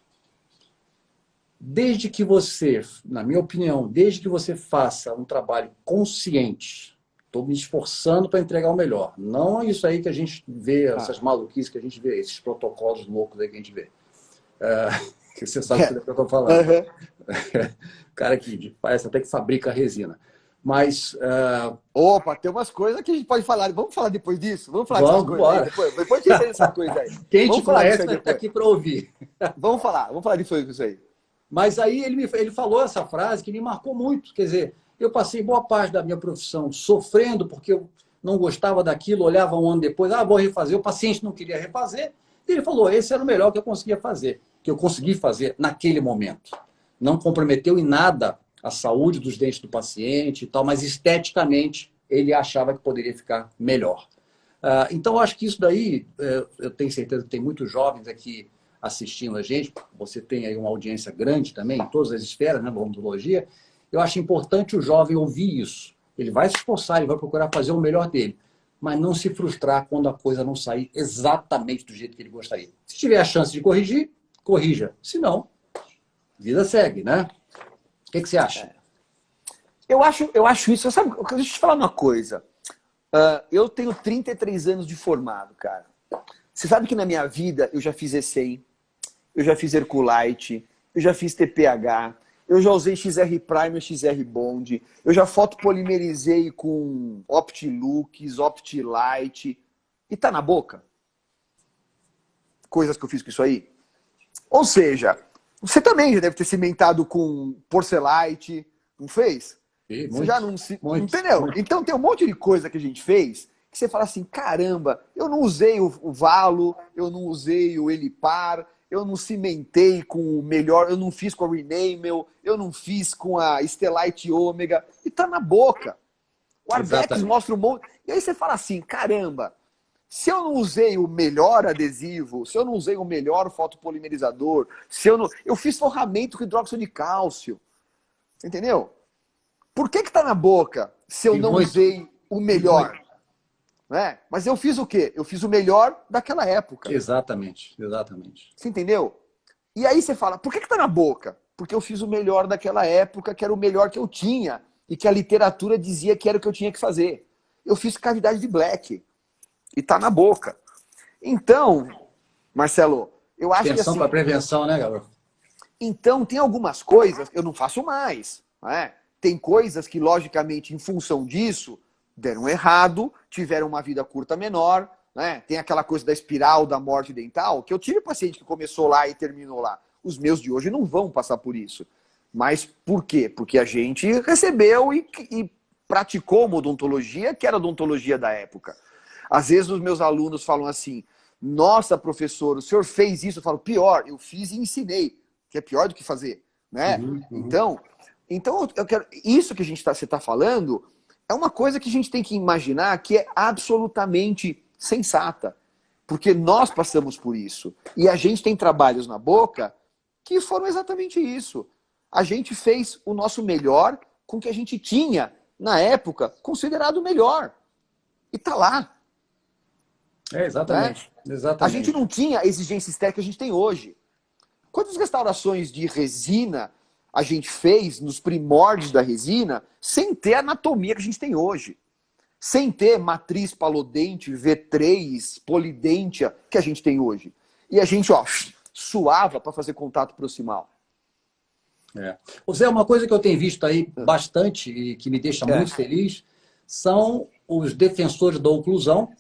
desde que você, na minha opinião, desde que você faça um trabalho consciente, estou me esforçando para entregar o melhor. Não é isso aí que a gente vê, essas maluquices que a gente vê, esses protocolos loucos aí que a gente vê. Que você sabe do que eu estou falando. Cara que parece até que fabrica resina. Mas... Opa, tem umas coisas que a gente pode falar. Vamos falar depois disso? Vamos falar dessas coisas aí depois? Depois de essa coisa aí. Quem te conhece vai estar aqui para ouvir. Vamos falar depois disso aí. Mas aí ele falou essa frase que me marcou muito. Quer dizer, eu passei boa parte da minha profissão sofrendo porque eu não gostava daquilo, olhava um ano depois, vou refazer, o paciente não queria refazer. E ele falou, esse era o melhor que eu conseguia fazer, que eu consegui fazer naquele momento. Não comprometeu em nada a saúde dos dentes do paciente e tal, mas esteticamente ele achava que poderia ficar melhor. Então, eu acho que isso daí, eu tenho certeza que tem muitos jovens aqui assistindo a gente, você tem aí uma audiência grande também, em todas as esferas, né, da odontologia. Eu acho importante o jovem ouvir isso. Ele vai se esforçar, ele vai procurar fazer o melhor dele, mas não se frustrar quando a coisa não sair exatamente do jeito que ele gostaria. Se tiver a chance de corrigir, corrija. Se não, vida segue, né? O que você acha? Eu acho isso. Sabe, deixa eu te falar uma coisa. Eu tenho 33 anos de formado, cara. Você sabe que na minha vida eu já fiz E100, eu já fiz Herculite, eu já fiz TPH, eu já usei XR Primer, XR Bond, eu já fotopolimerizei com Optilux, Optilight, e tá na boca? Coisas que eu fiz com isso aí. Ou seja, você também já deve ter cimentado com Porcelite, não fez? Sim, você já não se... Entendeu? Então tem um monte de coisa que a gente fez que você fala assim, caramba, eu não usei o Valo, eu não usei o Elipar, eu não cimentei com o melhor, eu não fiz com a Renamel, eu não fiz com a Estelite Ômega, e tá na boca. O Arbex mostra um monte. E aí você fala assim, caramba, se eu não usei o melhor adesivo, se eu não usei o melhor fotopolimerizador, se eu não... Eu fiz forramento com hidróxido de cálcio. Entendeu? Por que tá na boca se eu não usei o melhor? Né? Mas eu fiz o quê? Eu fiz o melhor daquela época. Exatamente, exatamente. Você entendeu? E aí você fala, por que tá na boca? Porque eu fiz o melhor daquela época, que era o melhor que eu tinha, e que a literatura dizia que era o que eu tinha que fazer. Eu fiz cavidade de black, e tá na boca. Então, Marcelo, eu acho que assim... para prevenção, né, Gabriel? Então, tem algumas coisas que eu não faço mais, né? Tem coisas que, logicamente, em função disso, deram errado, tiveram uma vida curta menor, né? Tem aquela coisa da espiral da morte dental, que eu tive paciente que começou lá e terminou lá. Os meus de hoje não vão passar por isso. Mas por quê? Porque a gente recebeu e praticou uma odontologia que era a odontologia da época. Às vezes os meus alunos falam assim, nossa, professor, o senhor fez isso? Eu falo, pior, eu fiz e ensinei, que é pior do que fazer, né? Então eu quero, isso que você está falando é uma coisa que a gente tem que imaginar que é absolutamente sensata. Porque nós passamos por isso. E a gente tem trabalhos na boca que foram exatamente isso. A gente fez o nosso melhor com o que a gente tinha, na época, considerado o melhor. E tá lá. Exatamente. Né? Exatamente. A gente não tinha a exigência estética que a gente tem hoje. Quantas restaurações de resina a gente fez nos primórdios da resina sem ter a anatomia que a gente tem hoje? Sem ter matriz palodente, V3, polidêntia que a gente tem hoje. E a gente, suava para fazer contato proximal. Ou seja, uma coisa que eu tenho visto aí bastante e que me deixa muito feliz são os defensores da oclusão.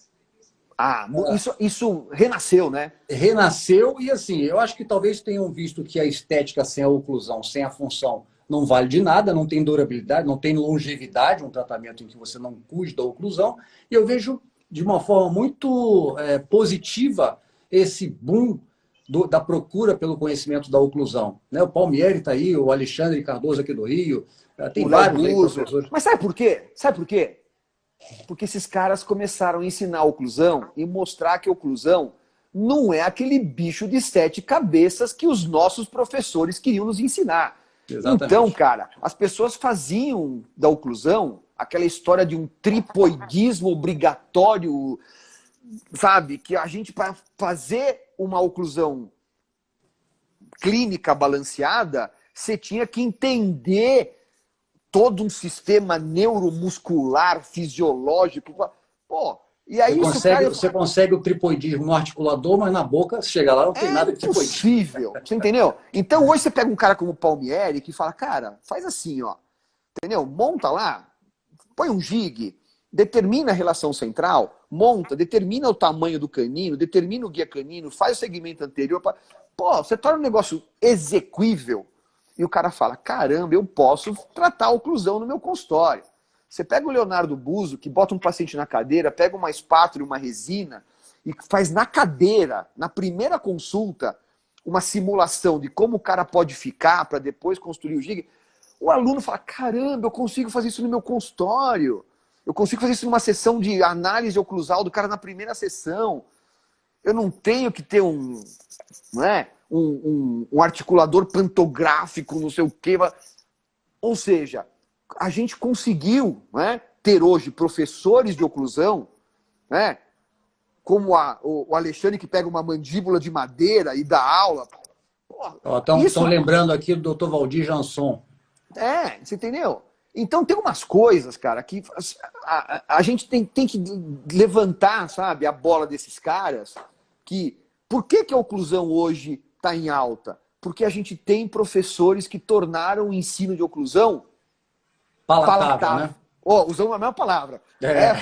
Isso renasceu, né? Renasceu e assim, eu acho que talvez tenham visto que a estética sem a oclusão, sem a função, não vale de nada, não tem durabilidade, não tem longevidade, um tratamento em que você não cuide da oclusão. E eu vejo de uma forma muito positiva esse boom da procura pelo conhecimento da oclusão. Né? O Palmieri está aí, o Alexandre Cardoso aqui do Rio, tem vários aí, professores. Mas sabe por quê? Sabe por quê? Porque esses caras começaram a ensinar a oclusão e mostrar que a oclusão não é aquele bicho de 7 cabeças que os nossos professores queriam nos ensinar. Exatamente. Então, cara, as pessoas faziam da oclusão aquela história de um tripoidismo obrigatório, sabe? Que a gente, para fazer uma oclusão clínica balanceada, você tinha que entender todo um sistema neuromuscular, fisiológico. Pô, e aí você consegue o tripoidismo no articulador, mas na boca, você chega lá, não tem nada de tripoidismo. É impossível, você entendeu? Então hoje você pega um cara como o Palmieri que fala, cara, faz assim, ó, entendeu? Monta lá, põe um jig, determina a relação central, monta, determina o tamanho do canino, determina o guia canino, faz o segmento anterior. Pô, você torna um negócio exequível e o cara fala, caramba, eu posso tratar a oclusão no meu consultório. Você pega o Leonardo Buzo, que bota um paciente na cadeira, pega uma espátula e uma resina e faz na cadeira, na primeira consulta, uma simulação de como o cara pode ficar para depois construir o jig. O aluno fala, caramba, eu consigo fazer isso no meu consultório. Eu consigo fazer isso numa sessão de análise oclusal do cara na primeira sessão. Eu não tenho que ter um articulador pantográfico, não sei o quê. Ou seja, a gente conseguiu, né, ter hoje professores de oclusão, né, como o Alexandre que pega uma mandíbula de madeira e dá aula. Estão lembrando aqui do Dr. Valdir Jansson. Você entendeu? Então tem umas coisas, cara, que a gente tem que levantar, sabe, a bola desses caras. Por que a oclusão hoje está em alta? Porque a gente tem professores que tornaram o ensino de oclusão palatável. Né? Usamos a mesma palavra.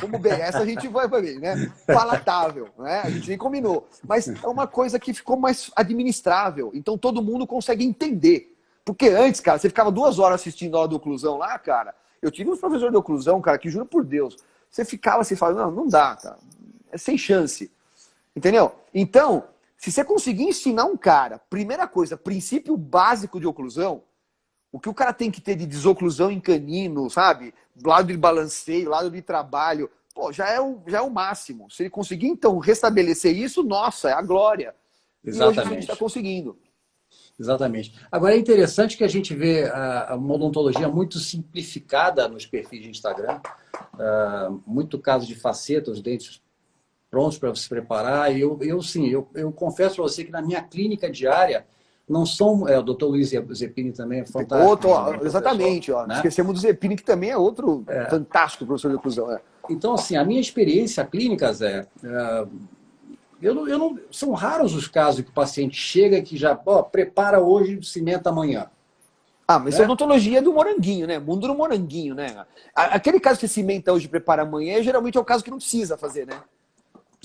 Como bem, essa a gente vai ver, né? Palatável, né? A gente nem combinou. Mas é uma coisa que ficou mais administrável. Então todo mundo consegue entender. Porque antes, cara, você ficava 2 horas assistindo a aula de oclusão lá, cara. Eu tive uns professores de oclusão, cara, que juro por Deus, você ficava assim, falando, não dá, cara. É sem chance. Entendeu? Então, se você conseguir ensinar um cara, primeira coisa, princípio básico de oclusão, o que o cara tem que ter de desoclusão em canino, sabe? Lado de balanceio, lado de trabalho, pô, já é o máximo. Se ele conseguir, então, restabelecer isso, nossa, é a glória. Exatamente. E hoje a gente está conseguindo. Exatamente. Agora é interessante que a gente vê uma odontologia muito simplificada nos perfis de Instagram, muito caso de faceta, os dentes prontos para se preparar. E eu confesso para você que na minha clínica diária não são... o Dr. Luiz Zeppini também é fantástico. Exatamente. Né? Esquecemos do Zeppini, que também é outro fantástico professor de oclusão. Então, assim, a minha experiência clínica, Zé... são raros os casos que o paciente chega que já prepara hoje, cimenta amanhã. Mas isso é odontologia do moranguinho, né? Mundo do moranguinho, né? Aquele caso que cimenta hoje e prepara amanhã, geralmente é o caso que não precisa fazer, né?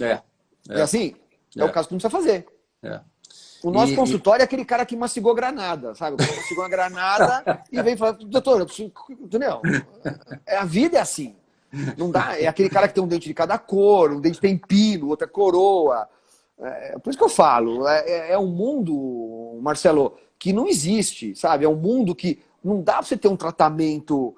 É assim? É o caso que não precisa fazer. O nosso consultório é aquele cara que mastigou granada, sabe? Mastigou uma granada e vem falar, doutor, eu preciso... Entendeu? A vida é assim. Não dá, é aquele cara que tem um dente de cada cor, um dente tem pino, outra coroa. Por isso que eu falo, é um mundo, Marcelo, que não existe, sabe? É um mundo que não dá para você ter um tratamento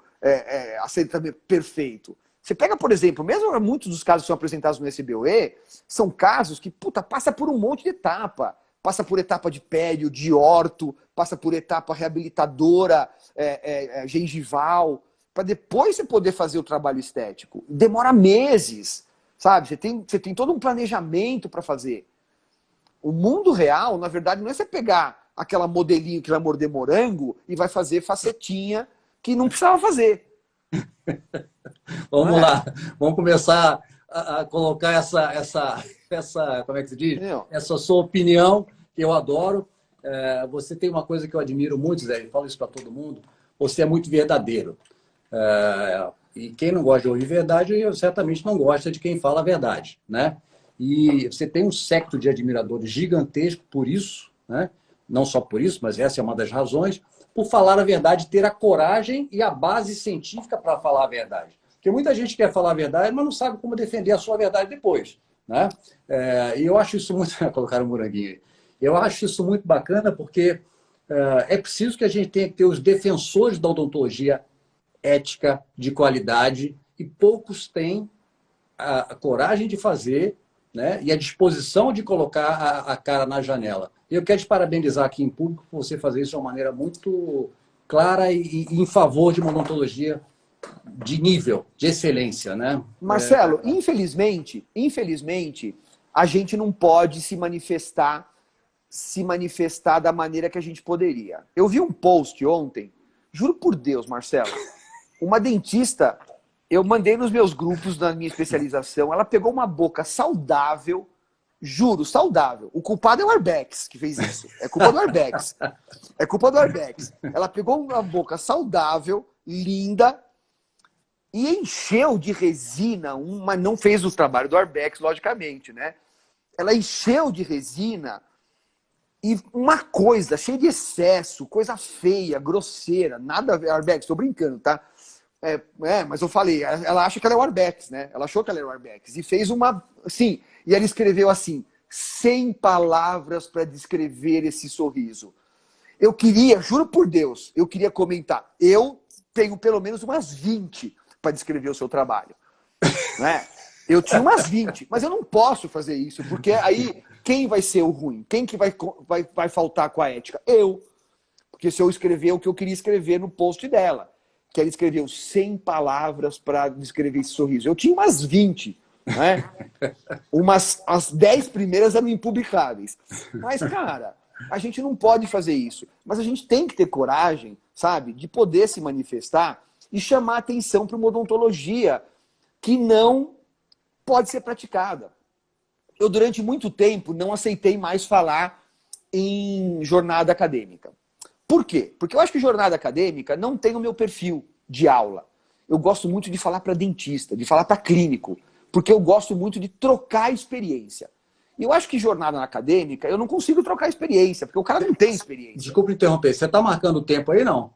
perfeito. Você pega, por exemplo, mesmo muitos dos casos que são apresentados no SBOE, são casos que, passa por um monte de etapa. Passa por etapa de pério, de orto, passa por etapa reabilitadora, gengival, para depois você poder fazer o trabalho estético. Demora meses, sabe? Você tem todo um planejamento para fazer. O mundo real, na verdade, não é você pegar aquela modelinho que vai morder morango e vai fazer facetinha que não precisava fazer. Vamos lá, vamos começar a colocar essa como é que se diz? Essa sua opinião, que eu adoro. Você tem uma coisa que eu admiro muito, Zé, eu falo isso para todo mundo, você é muito verdadeiro. E quem não gosta de ouvir verdade, certamente não gosta de quem fala a verdade, né? E você tem um séquito de admiradores gigantesco por isso, né? Não só por isso, mas essa é uma das razões, por falar a verdade, ter a coragem e a base científica para falar a verdade. Porque muita gente quer falar a verdade, mas não sabe como defender a sua verdade depois, né? E eu acho isso muito... Colocaram um moranguinho aí. Eu acho isso muito bacana porque é preciso que a gente tenha que ter os defensores da odontologia ética, de qualidade, e poucos têm a coragem de fazer, né, e a disposição de colocar a cara na janela. E eu quero te parabenizar aqui em público por você fazer isso de uma maneira muito clara e em favor de uma odontologia de nível, de excelência, né? Marcelo, infelizmente, a gente não pode se manifestar se manifestar da maneira que a gente poderia. Eu vi um post ontem, juro por Deus, Marcelo, uma dentista, eu mandei nos meus grupos da minha especialização, ela pegou uma boca saudável, juro, saudável. O culpado é o Arbex que fez isso. É culpa do Arbex. É culpa do Arbex. Ela pegou uma boca saudável, linda, e encheu de resina, mas não fez o trabalho do Arbex, logicamente, né? Ela encheu de resina e uma coisa cheia de excesso, coisa feia, grosseira, nada a ver. Arbex, estou brincando, tá? Mas eu falei, ela acha que ela é o Arbex, né? Ela achou que ela era o Arbex e fez uma, assim, e ela escreveu assim, 100 palavras para descrever esse sorriso. Eu queria, juro por Deus, eu queria comentar, eu tenho pelo menos umas 20 para descrever o seu trabalho, né? Eu tinha umas 20, mas eu não posso fazer isso, porque aí quem vai ser o ruim? Quem que vai faltar com a ética? Eu. Porque se eu escrever o que eu queria escrever no post dela, que ela escreveu 100 palavras para descrever esse sorriso. Eu tinha umas 20, né? As 10 primeiras eram impublicáveis. Mas, cara, a gente não pode fazer isso. Mas a gente tem que ter coragem, sabe, de poder se manifestar e chamar atenção para uma odontologia que não pode ser praticada. Eu, durante muito tempo, não aceitei mais falar em jornada acadêmica. Por quê? Porque eu acho que jornada acadêmica não tem o meu perfil de aula. Eu gosto muito de falar para dentista, de falar para clínico, porque eu gosto muito de trocar experiência. E eu acho que jornada acadêmica, eu não consigo trocar experiência, porque o cara não tem experiência. Desculpa interromper, você está marcando o tempo aí, não?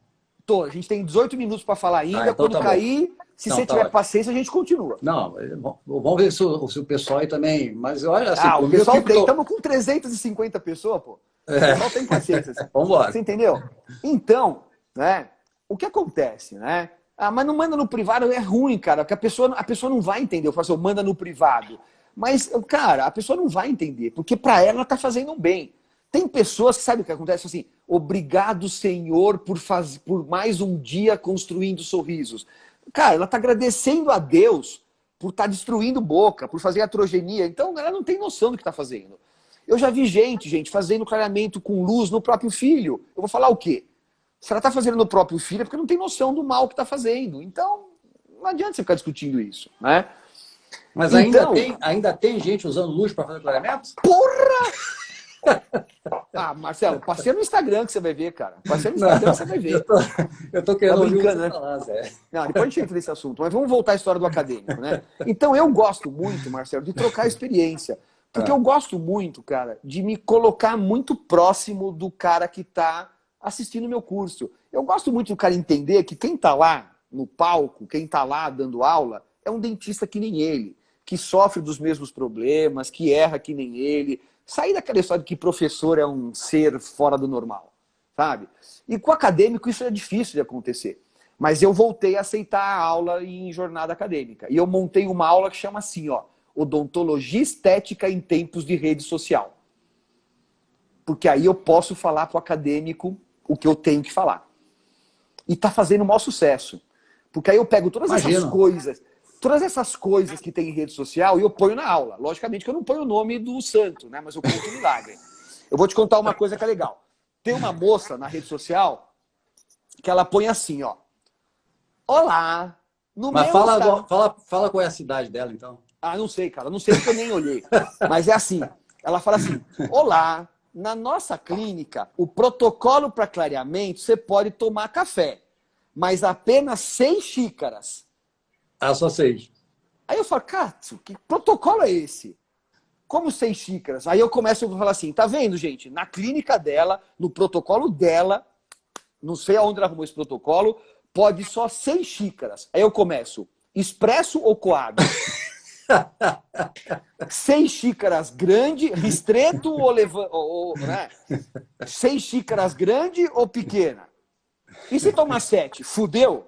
Tô, a gente tem 18 minutos para falar ainda, então quando tá cair, se você tiver paciência, a gente continua. Não, vamos ver se o pessoal aí também, mas olha assim... O pessoal tem, estamos com 350 pessoas, pô. O pessoal tem paciência. Vamos embora. Você entendeu? Então, né, o que acontece, né? Mas não manda no privado, é ruim, cara, porque a pessoa não vai entender. Eu falo assim, manda no privado. Mas, cara, a pessoa não vai entender, porque para ela tá fazendo um bem. Tem pessoas que sabem o que acontece assim, obrigado, Senhor, por mais um dia construindo sorrisos. Cara, ela tá agradecendo a Deus por estar destruindo boca, por fazer atrogenia. Então, ela não tem noção do que tá fazendo. Eu já vi gente fazendo clareamento com luz no próprio filho. Eu vou falar o quê? Se ela tá fazendo no próprio filho é porque não tem noção do mal que tá fazendo. Então, não adianta você ficar discutindo isso, né? Mas então, ainda tem gente usando luz para fazer clareamento? Porra! Marcelo, passeia no Instagram que você vai ver, cara. Passeia no Instagram que você vai ver. Eu tô querendo ouvir brincando, você falar, Zé. Não, depois a gente entra nesse assunto. Mas vamos voltar à história do acadêmico, né? Então, eu gosto muito, Marcelo, de trocar experiência. Porque eu gosto muito, cara, de me colocar muito próximo do cara que tá assistindo o meu curso. Eu gosto muito do cara entender que quem tá lá no palco, quem tá lá dando aula, é um dentista que nem ele, que sofre dos mesmos problemas, que erra que nem ele. Sair daquela história de que professor é um ser fora do normal, sabe? E com o acadêmico isso é difícil de acontecer. Mas eu voltei a aceitar a aula em jornada acadêmica. E eu montei uma aula que chama assim, ó, Odontologia Estética em Tempos de Rede Social. Porque aí eu posso falar para o acadêmico o que eu tenho que falar. E tá fazendo o maior sucesso. Porque aí eu pego todas essas coisas que tem em rede social e eu ponho na aula. Logicamente que eu não ponho o nome do santo, né? Mas eu conto o milagre. Eu vou te contar uma coisa que é legal. Tem uma moça na rede social que ela põe assim, ó. Olá! Mas fala qual é a cidade dela, então. Não sei, cara. Não sei porque eu nem olhei. Mas é assim. Ela fala assim, olá, na nossa clínica, o protocolo para clareamento, você pode tomar café, mas apenas 6 xícaras. Só 6. Aí eu falo, Katsu, que protocolo é esse? Como 6 xícaras? Aí eu começo a falar assim, tá vendo, gente? Na clínica dela, no protocolo dela, não sei aonde ela arrumou esse protocolo, pode só 6 xícaras. Aí eu começo, expresso ou coado? 6 xícaras grande, ristreto ou né? 6 xícaras grande ou pequena? E se tomar 7, fudeu?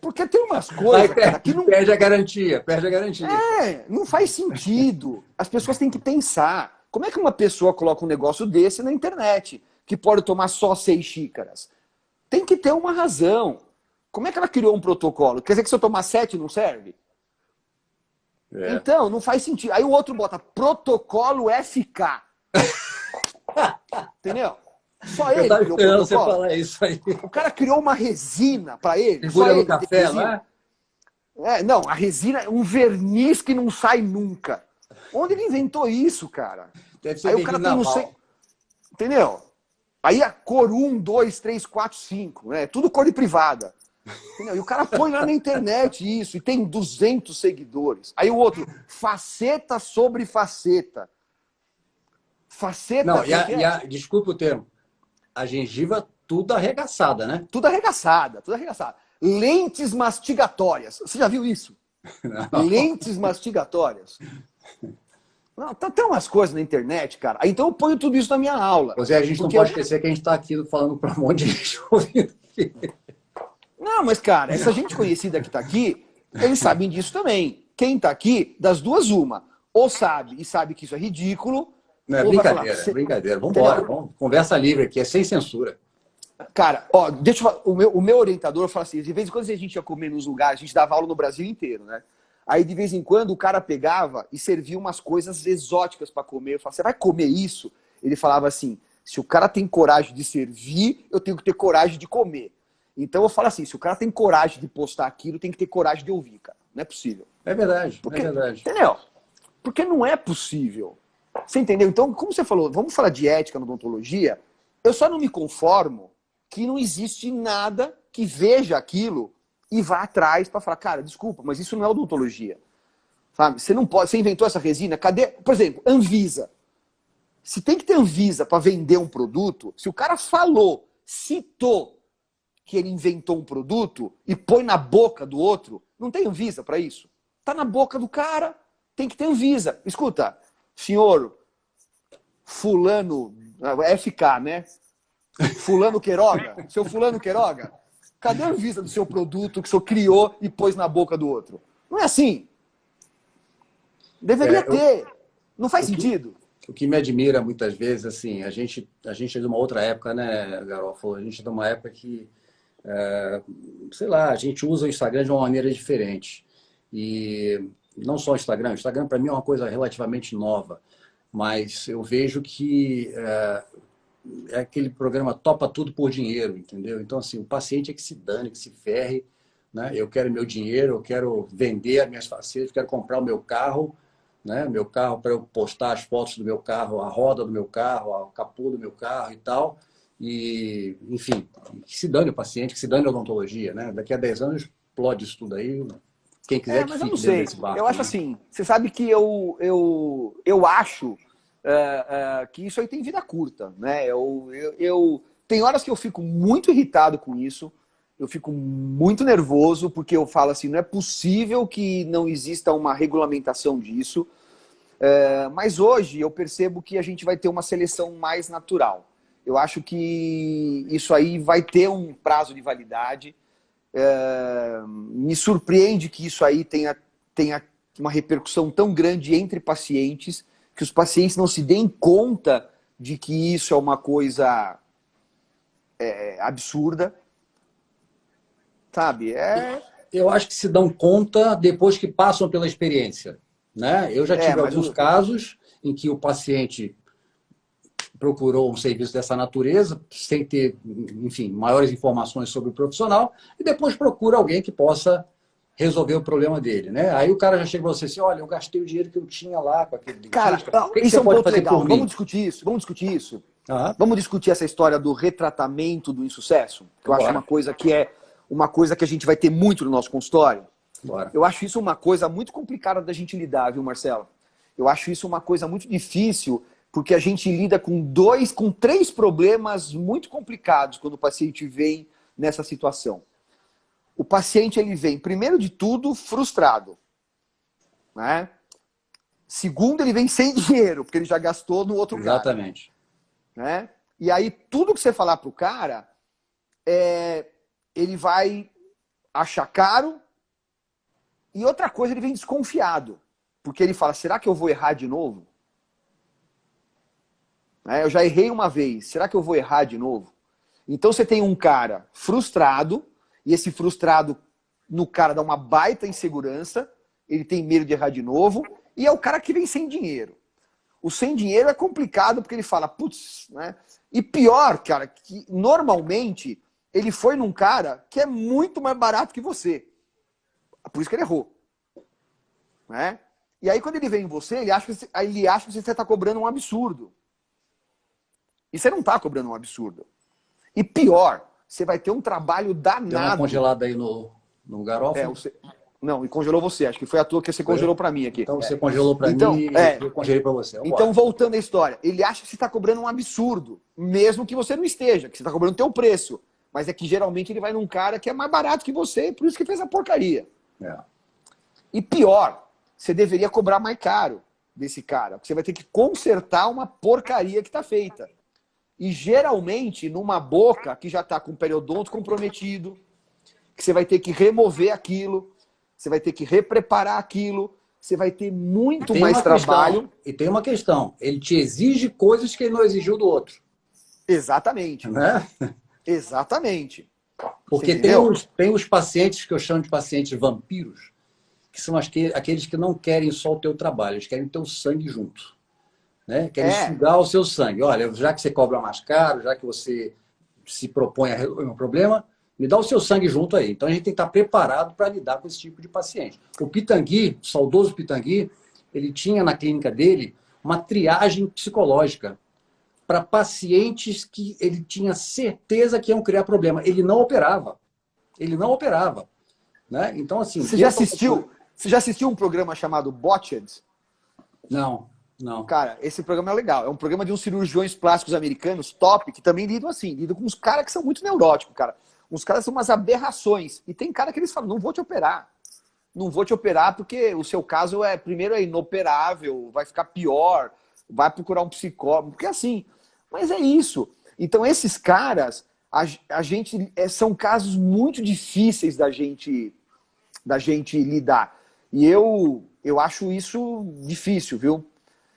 Porque tem umas coisas, cara, que não... Perde a garantia. Não faz sentido. As pessoas têm que pensar. Como é que uma pessoa coloca um negócio desse na internet, que pode tomar só 6 xícaras? Tem que ter uma razão. Como é que ela criou um protocolo? Quer dizer que se eu tomar 7 não serve? Então, não faz sentido. Aí o outro bota protocolo FK. Entendeu? Só Eu ele estava criou o esperando você protocolo. falar isso aí. O cara criou uma resina para ele. Mergulha Só no ele tem café resina. lá. Não, a resina é um verniz que não sai nunca. Onde ele inventou isso, cara? Deve ser Aí o cara verniz tem não sei. naval. Entendeu? Aí a cor 1, 2, 3, 4, 5, né? Tudo cor de privada. Entendeu? E o cara põe lá na internet isso, e tem 200 seguidores. Aí o outro, faceta sobre faceta. Faceta, Não, desculpa o termo. A gengiva tudo arregaçada, né? tudo arregaçada, tudo arregaçada. Lentes mastigatórias. Você já viu isso? Não. Lentes mastigatórias. Não, tem umas coisas na internet, cara. Então eu ponho tudo isso na minha aula. José, a gente não Porque pode esquecer que a gente está aqui falando para um monte de gente ouvindo aqui. Não, mas, cara, essa gente conhecida que tá aqui, eles sabem disso também. Quem tá aqui, das duas, uma. Ou sabe e sabe que isso é ridículo. Não, é ou vai brincadeira, falar, é brincadeira. Vamos embora, vamos. Conversa livre aqui, é sem censura. Cara, ó, deixa eu falar, o meu orientador fala assim, de vez em quando a gente ia comer nos lugares, a gente dava aula no Brasil inteiro, né? Aí de vez em quando o cara pegava e servia umas coisas exóticas para comer. Eu falava, você vai comer isso? Ele falava assim, se o cara tem coragem de servir, eu tenho que ter coragem de comer. Então eu falo assim, se o cara tem coragem de postar aquilo, tem que ter coragem de ouvir, cara. Não é possível. É verdade, Porque, é verdade. entendeu? Porque não é possível. Você entendeu? Então, como você falou, vamos falar de ética na odontologia, eu só não me conformo que não existe nada que veja aquilo e vá atrás para falar, cara, desculpa, mas isso não é odontologia. Sabe? Você não pode, você inventou essa resina, cadê? Por exemplo, Anvisa. Se tem que ter Anvisa para vender um produto, se o cara falou, citou que ele inventou um produto e põe na boca do outro, não tem Anvisa para isso. Tá na boca do cara, tem que ter Anvisa. Escuta, senhor fulano, FK, né? Fulano Queiroga, seu fulano Queiroga, cadê a Anvisa do seu produto que o senhor criou e pôs na boca do outro? Não é assim. Deveria ter. Não faz sentido. O que me admira muitas vezes, assim, a gente é de uma outra época, né, Garofalo? A gente é de uma época que, sei lá, a gente usa o Instagram de uma maneira diferente. E não só o Instagram para mim é uma coisa relativamente nova, mas eu vejo que é aquele programa topa tudo por dinheiro, entendeu? Então, assim, o paciente é que se dane, que se ferre, né? Eu quero meu dinheiro, eu quero vender as minhas facetas, eu quero comprar o meu carro, né? Meu carro para eu postar as fotos do meu carro, a roda do meu carro, o capô do meu carro e tal. E, enfim, que se dane o paciente, que se dane a odontologia, né? Daqui a 10 anos explode isso tudo aí. Quem quiser que mas eu fique não dentro sei. desse barco. Eu acho né? assim, você sabe que eu acho que isso aí tem vida curta, né? Tem horas que eu fico muito irritado com isso, eu fico muito nervoso, porque eu falo assim, não é possível que não exista uma regulamentação disso, mas hoje eu percebo que a gente vai ter uma seleção mais natural. Eu acho que isso aí vai ter um prazo de validade. Me surpreende que isso aí tenha uma repercussão tão grande entre pacientes, que os pacientes não se deem conta de que isso é uma coisa absurda. Sabe? Eu acho que se dão conta depois que passam pela experiência. Né? Eu já tive alguns casos em que o paciente procurou um serviço dessa natureza, sem ter, enfim, maiores informações sobre o profissional, e depois procura alguém que possa resolver o problema dele, né? Aí o cara já chega para você assim, olha, eu gastei o dinheiro que eu tinha lá com aquele dentista. Cara, isso é um ponto legal. Vamos discutir isso. Vamos discutir essa história do retratamento do insucesso, que eu acho uma coisa que a gente vai ter muito no nosso consultório. Bora. Eu acho isso uma coisa muito complicada da gente lidar, viu, Marcelo? Eu acho isso uma coisa muito difícil, porque a gente lida com 3 problemas muito complicados quando o paciente vem nessa situação. O paciente, ele vem, primeiro de tudo, frustrado. Né? Segundo, ele vem sem dinheiro, porque ele já gastou no outro cara. Exatamente. Né? E aí, tudo que você falar pro cara, ele vai achar caro. E outra coisa, ele vem desconfiado. Porque ele fala, será que eu vou errar de novo? Eu já errei uma vez, será que eu vou errar de novo? Então você tem um cara frustrado, e esse frustrado no cara dá uma baita insegurança, ele tem medo de errar de novo, e é o cara que vem sem dinheiro. O sem dinheiro é complicado porque ele fala, putz, né? E pior, cara, que normalmente ele foi num cara que é muito mais barato que você. Por isso que ele errou. Né? E aí quando ele vem em você, ele acha que você está cobrando um absurdo. E você não está cobrando um absurdo. E pior, você vai ter um trabalho danado. Tem uma congelada aí no garofa? Não, e congelou você. Acho que foi à toa que você congelou para mim aqui. Então você congelou para mim e eu congelei para você. Vamos então, voltando à história, ele acha que você está cobrando um absurdo, mesmo que você não esteja, que você está cobrando o teu preço. Mas é que geralmente ele vai num cara que é mais barato que você, por isso que fez a porcaria. E pior, você deveria cobrar mais caro desse cara, porque você vai ter que consertar uma porcaria que está feita. E geralmente numa boca que já está com o periodonto comprometido, que você vai ter que remover aquilo, você vai ter que repreparar aquilo, você vai ter muito mais trabalho. E tem uma questão, ele te exige coisas que ele não exigiu do outro. Exatamente. Né? Exatamente. Porque tem os pacientes que eu chamo de pacientes vampiros, que são aqueles que não querem só o teu trabalho, eles querem o teu sangue junto. Né? Querem sugar o seu sangue. Olha, já que você cobra mais caro, já que você se propõe a resolver um problema, me dá o seu sangue junto aí. Então a gente tem que estar preparado para lidar com esse tipo de paciente. O Pitangui, o saudoso Pitangui, ele tinha na clínica dele uma triagem psicológica para pacientes que ele tinha certeza que iam criar problema. Ele não operava. Ele não operava. Né? Então, assim... Você já assistiu um programa chamado Botched? Não. Cara, esse programa é legal. É um programa de uns cirurgiões plásticos americanos top, que também lidam assim. Lidam com uns caras que são muito neuróticos, cara. Uns caras são umas aberrações. E tem cara que eles falam, não vou te operar. Não vou te operar porque o seu caso primeiro é inoperável, vai ficar pior, vai procurar um psicólogo. Porque assim, mas é isso. Então esses caras, são casos muito difíceis da gente lidar. E eu acho isso difícil, viu?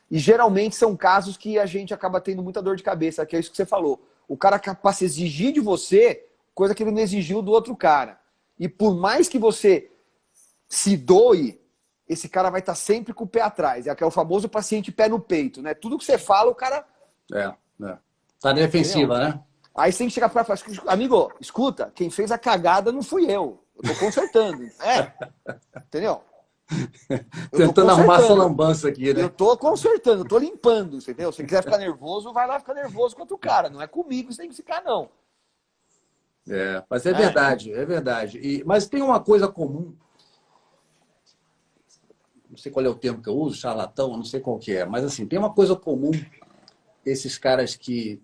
E geralmente são casos que a gente acaba tendo muita dor de cabeça, que é isso que você falou. O cara é capaz de exigir de você coisa que ele não exigiu do outro cara. E por mais que você se doe, esse cara vai estar sempre com o pé atrás. É o famoso paciente pé no peito, né? Tudo que você fala, o cara... Tá defensiva, né? Aí você tem que chegar para falar, amigo, escuta, quem fez a cagada não fui eu. Eu tô consertando. Entendeu? Tentando arrumar essa lambança aqui, né? Eu tô consertando, eu tô limpando, entendeu? Se você quiser ficar nervoso, vai lá ficar nervoso com outro cara. Não é comigo, você tem que ficar, não. Mas é verdade, é verdade. Mas tem uma coisa comum, não sei qual é o termo que eu uso, charlatão, não sei qual que é, mas assim, tem uma coisa comum, esses caras que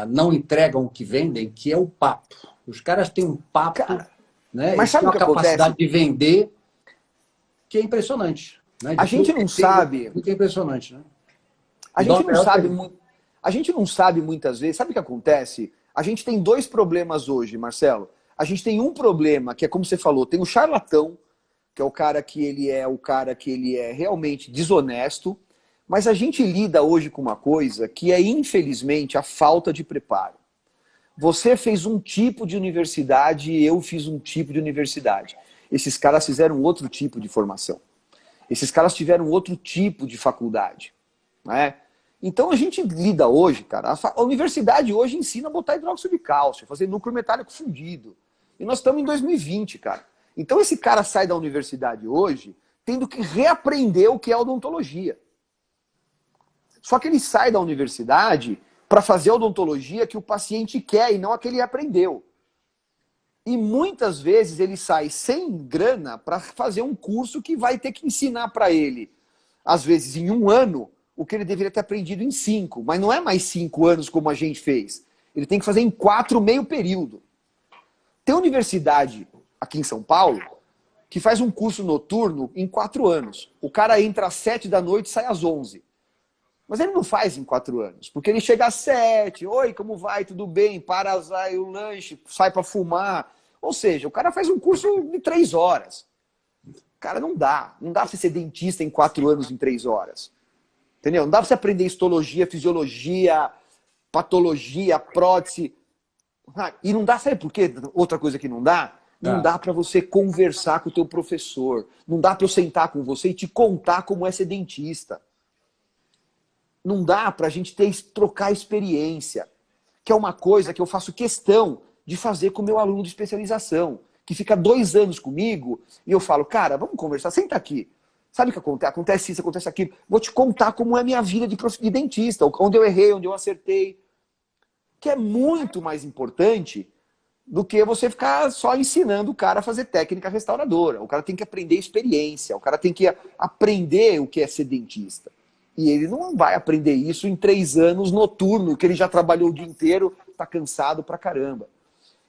não entregam o que vendem, que é o papo. Os caras têm um papo, né? Mas sabe o que capacidade de vender que é impressionante. Né? A gente não sabe... Que é impressionante, né? A gente não sabe muitas vezes, sabe o que acontece? A gente tem dois problemas hoje, Marcelo. A gente tem um problema, que é como você falou, tem o charlatão, que é o cara que ele é realmente desonesto, mas a gente lida hoje com uma coisa que é, infelizmente, a falta de preparo. Você fez um tipo de universidade e eu fiz um tipo de universidade. Esses caras fizeram outro tipo de formação. Esses caras tiveram outro tipo de faculdade. Né? Então a gente lida hoje, cara, a universidade hoje ensina a botar hidróxido de cálcio, fazer núcleo metálico fundido. E nós estamos em 2020, cara. Então esse cara sai da universidade hoje tendo que reaprender o que é odontologia. Só que ele sai da universidade para fazer a odontologia que o paciente quer e não a que ele aprendeu. E muitas vezes ele sai sem grana para fazer um curso que vai ter que ensinar para ele, às vezes em 1 ano, o que ele deveria ter aprendido em 5. Mas não é mais 5 anos como a gente fez. Ele tem que fazer em 4, meio período. Tem universidade aqui em São Paulo que faz um curso noturno em 4 anos. O cara entra às 7 da noite e sai às 11. Mas ele não faz em 4 anos, porque ele chega às 7, oi, como vai, tudo bem, para vai o lanche, sai para fumar. Ou seja, o cara faz um curso de 3 horas. Cara, não dá pra você ser dentista em 4 anos em 3 horas. Entendeu? Não dá pra você aprender histologia, fisiologia, patologia, prótese. E não dá, sabe por quê? Outra coisa que não dá? Não dá pra você conversar com o teu professor. Não dá pra eu sentar com você e te contar como é ser dentista. não dá para a gente trocar experiência, que é uma coisa que eu faço questão de fazer com o meu aluno de especialização, que fica 2 anos comigo, e eu falo, cara, vamos conversar, senta aqui. Sabe o que acontece? Acontece isso, acontece aquilo. Vou te contar como é a minha vida de dentista, onde eu errei, onde eu acertei. Que é muito mais importante do que você ficar só ensinando o cara a fazer técnica restauradora. O cara tem que aprender experiência, o cara tem que aprender o que é ser dentista. E ele não vai aprender isso em 3 anos noturno, que ele já trabalhou o dia inteiro, tá cansado pra caramba.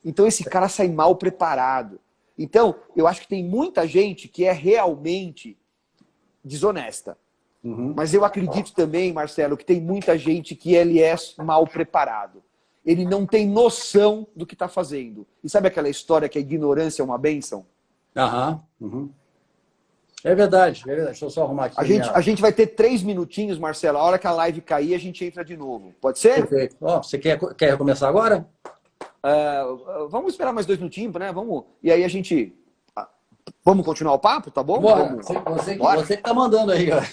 Então esse cara sai mal preparado. Então, eu acho que tem muita gente que é realmente desonesta. Mas eu acredito também, Marcelo, que tem muita gente que ele é mal preparado. Ele não tem noção do que está fazendo. E sabe aquela história que a ignorância é uma bênção? É verdade, é verdade. Deixa eu só arrumar aqui. A gente vai ter 3 minutinhos, Marcelo. A hora que a live cair, a gente entra de novo. Pode ser? Perfeito. Você quer começar agora? Vamos esperar mais 2 minutinhos, né? Vamos. E aí a gente... Vamos continuar o papo, tá bom? Bora. Vamos. Você que tá mandando aí, cara.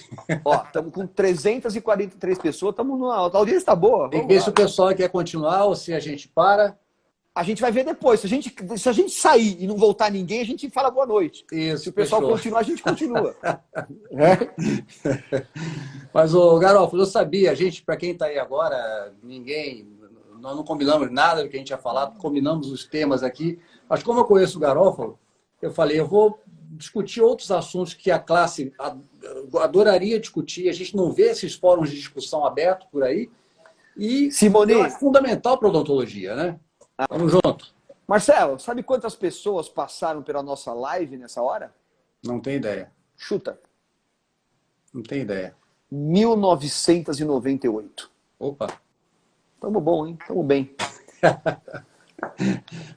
Ó, estamos com 343 pessoas, estamos numa... A audiência está boa. Tem que ver se o pessoal quer continuar ou se a gente para. A gente vai ver depois. Se a gente sair e não voltar ninguém, a gente fala boa noite. Isso, se o pessoal fechou. continuar, a gente continua. Mas, o Garofalo, eu sabia, a gente, para quem está aí agora, nós não combinamos nada do que a gente ia falar, combinamos os temas aqui. Mas como eu conheço o Garofalo, eu falei, eu vou discutir outros assuntos que a classe adoraria discutir. A gente não vê esses fóruns de discussão abertos por aí. E Simone, é fundamental para a odontologia, né? Vamos junto. Marcelo, sabe quantas pessoas passaram pela nossa live nessa hora? Não tem ideia. Chuta. Não tem ideia. 1998. Opa. Tamo bom, hein? Tamo bem.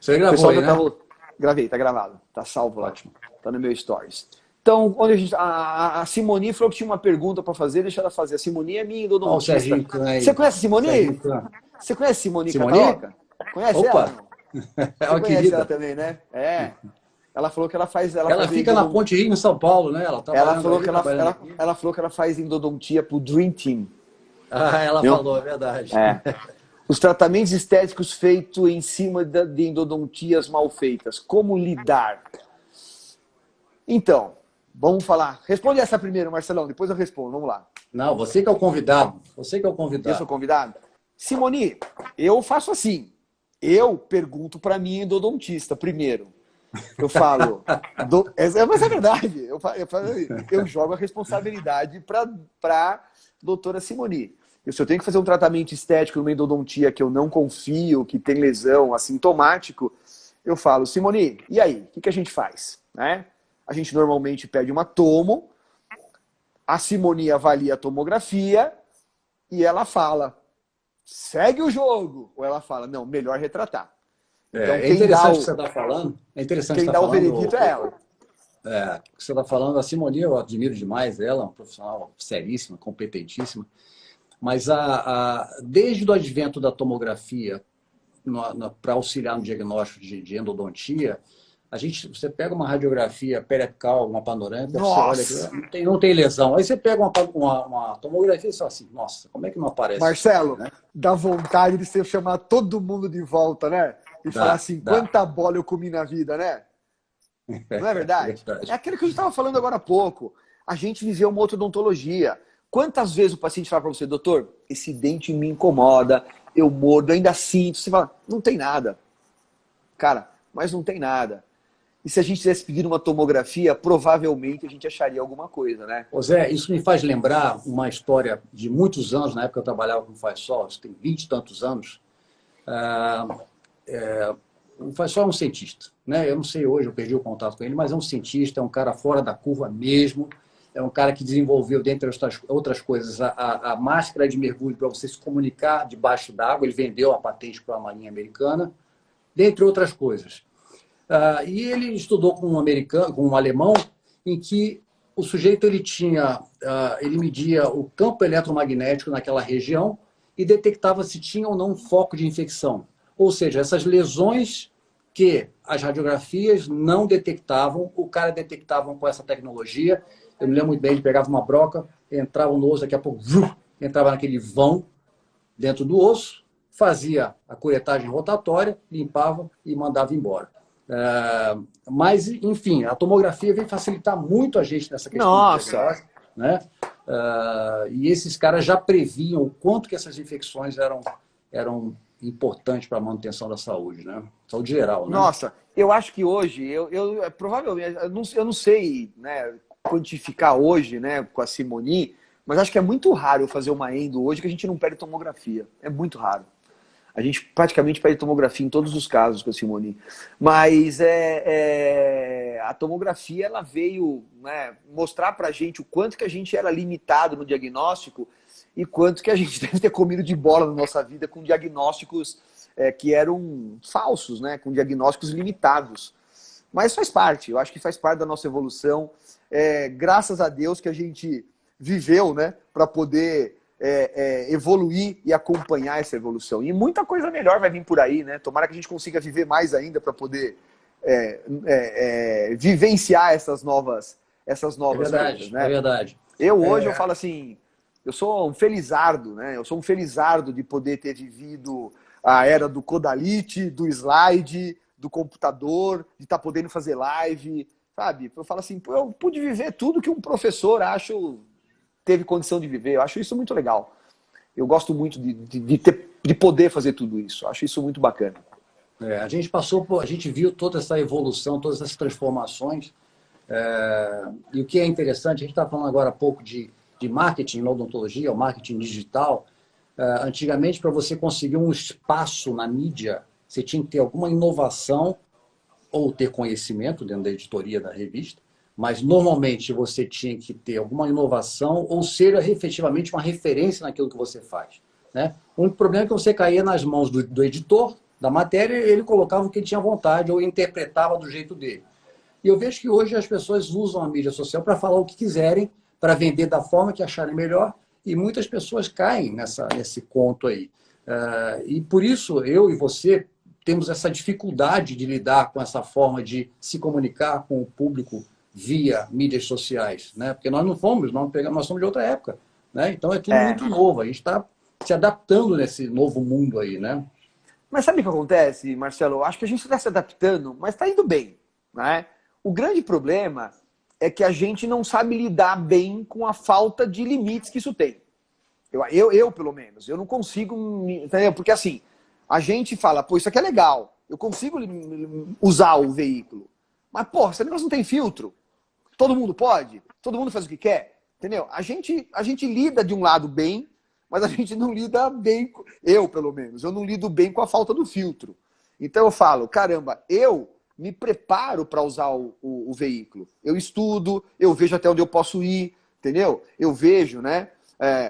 Você gravou aí, né? Gravei, tá gravado. Tá salvo lá. Ótimo. Tá no meu stories. Então, onde a Simone falou que tinha uma pergunta para fazer, deixa ela fazer. A Simone é minha endodontista. Você conhece a Simone? Você conhece a Simone Cataloca? Conhece ela? Você conhece ela também, né? É. Ela falou que ela faz... Ela fica na Ponte Rio, em São Paulo, né? Ela falou que ela faz endodontia pro Dream Team. Ela falou, é verdade. É. Os tratamentos estéticos feitos em cima de endodontias mal feitas. Como lidar? Então, vamos falar. Responde essa primeiro, Marcelão, depois eu respondo. Vamos lá. Não, você que é o convidado. Você que é o convidado. Eu sou convidado? Simone, eu faço assim. Eu pergunto para mim endodontista primeiro. Eu falo... Mas é verdade. Eu jogo a responsabilidade para doutora Simone. Se eu tenho que fazer um tratamento estético numa endodontia que eu não confio, que tem lesão, assintomático, eu falo, Simone, e aí? O que a gente faz? Né? A gente normalmente pede uma tomo, a Simone avalia a tomografia e ela fala, segue o jogo. Ou ela fala, não, melhor retratar. Então, é interessante o que você está falando. É interessante quem dá o veredito é ela. O que você está falando, a Simone, eu admiro demais ela, uma profissional seríssima, competentíssima. Mas desde o advento da tomografia para auxiliar no diagnóstico de endodontia, você pega uma radiografia periapical, uma panorâmica, você olha, não tem lesão. Aí você pega uma tomografia e fala assim, nossa, como é que não aparece? Marcelo, dá vontade de você chamar todo mundo de volta, né? E falar assim, quanta bola eu comi na vida, né? Não é verdade? É aquilo que a gente estava falando agora há pouco. A gente viveu uma outra odontologia. Quantas vezes o paciente fala para você, doutor, esse dente me incomoda, eu mordo, ainda sinto. Você fala, não tem nada. Cara, mas não tem nada. E se a gente tivesse pedido uma tomografia, provavelmente a gente acharia alguma coisa, né? Ô Zé, isso me faz lembrar uma história de muitos anos, na época que eu trabalhava com o Faisal, tem 20 e tantos anos. O Faisal é um cientista, né? Eu não sei hoje, eu perdi o contato com ele, mas é um cientista, é um cara fora da curva mesmo. É um cara que desenvolveu, dentre outras coisas, a máscara de mergulho para você se comunicar debaixo d'água. Ele vendeu a patente para a Marinha Americana, dentre outras coisas. E ele estudou com um alemão, em que o sujeito ele media o campo eletromagnético naquela região e detectava se tinha ou não um foco de infecção. Ou seja, essas lesões que as radiografias não detectavam, o cara detectava com essa tecnologia. Eu me lembro muito bem, ele pegava uma broca, entrava no osso, daqui a pouco entrava naquele vão dentro do osso, fazia a curetagem rotatória, limpava e mandava embora. Mas, enfim, a tomografia veio facilitar muito a gente nessa questão do diagnóstico, né? E esses caras já previam o quanto que essas infecções eram importantes para a manutenção da saúde, né? Saúde geral, né? Nossa, eu acho que hoje, provavelmente, eu não sei, né, quantificar hoje, né, com a Simoni, mas acho que é muito raro eu fazer uma endo hoje que a gente não pede tomografia. É muito raro. A gente praticamente pede tomografia em todos os casos com a Simoni. Mas a tomografia ela veio, né, mostrar pra gente o quanto que a gente era limitado no diagnóstico e quanto que a gente deve ter comido de bola na nossa vida com diagnósticos que eram falsos, né, com diagnósticos limitados. Mas faz parte, eu acho que faz parte da nossa evolução. Graças a Deus que a gente viveu, né, para poder evoluir e acompanhar essa evolução. E muita coisa melhor vai vir por aí, né? Tomara que a gente consiga viver mais ainda para poder vivenciar essas novas coisas, né? É verdade. Eu hoje eu falo assim, eu sou um felizardo, né? Eu sou um felizardo de poder ter vivido a era do Codalite, do slide, do computador, de estar podendo fazer live, sabe? Eu falo assim, eu pude viver tudo que um professor, acho, teve condição de viver. Eu acho isso muito legal. Eu gosto muito de poder fazer tudo isso. Eu acho isso muito bacana. A gente viu toda essa evolução, todas essas transformações. E o que é interessante, a gente está falando agora há pouco de marketing na odontologia, o marketing digital. Antigamente, para você conseguir um espaço na mídia, você tinha que ter alguma inovação ou ter conhecimento dentro da editoria da revista, mas normalmente você tinha que ter alguma inovação ou ser efetivamente uma referência naquilo que você faz, né? O único problema é que você caía nas mãos do editor da matéria e ele colocava o que ele tinha vontade ou interpretava do jeito dele. E eu vejo que hoje as pessoas usam a mídia social para falar o que quiserem, para vender da forma que acharem melhor, e muitas pessoas caem nesse conto aí. E por isso eu e você temos essa dificuldade de lidar com essa forma de se comunicar com o público via mídias sociais, né? Porque nós não fomos, nós somos de outra época, né? Então é tudo muito novo, a gente está se adaptando nesse novo mundo aí, né? Mas sabe o que acontece, Marcelo? Eu acho que a gente está se adaptando, mas está indo bem, né? O grande problema é que a gente não sabe lidar bem com a falta de limites que isso tem. Eu pelo menos, eu não consigo, entendeu? Porque assim, a gente fala, pô, isso aqui é legal, eu consigo usar o veículo, mas, pô, esse negócio não tem filtro. Todo mundo pode? Todo mundo faz o que quer? Entendeu? A gente lida de um lado bem, mas a gente não lida bem, eu pelo menos, eu não lido bem com a falta do filtro. Então eu falo, caramba, eu me preparo para usar o veículo. Eu estudo, eu vejo até onde eu posso ir, entendeu? Eu vejo, né?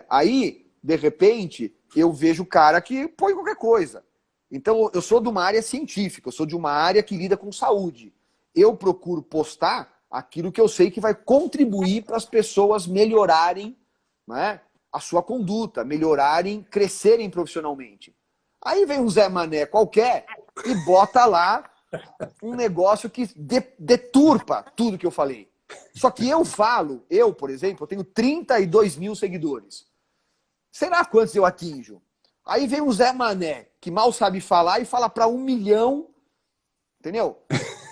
Aí, de repente, eu vejo o cara que põe qualquer coisa. Então eu sou de uma área científica, eu sou de uma área que lida com saúde. Eu procuro postar aquilo que eu sei que vai contribuir para as pessoas melhorarem, né, a sua conduta, melhorarem, crescerem profissionalmente. Aí vem um Zé Mané qualquer e bota lá um negócio que deturpa tudo que eu falei. Só que eu, por exemplo, eu tenho 32 mil seguidores. Será quantos eu atinjo? Aí vem um Zé Mané, que mal sabe falar, e fala para 1 milhão, entendeu?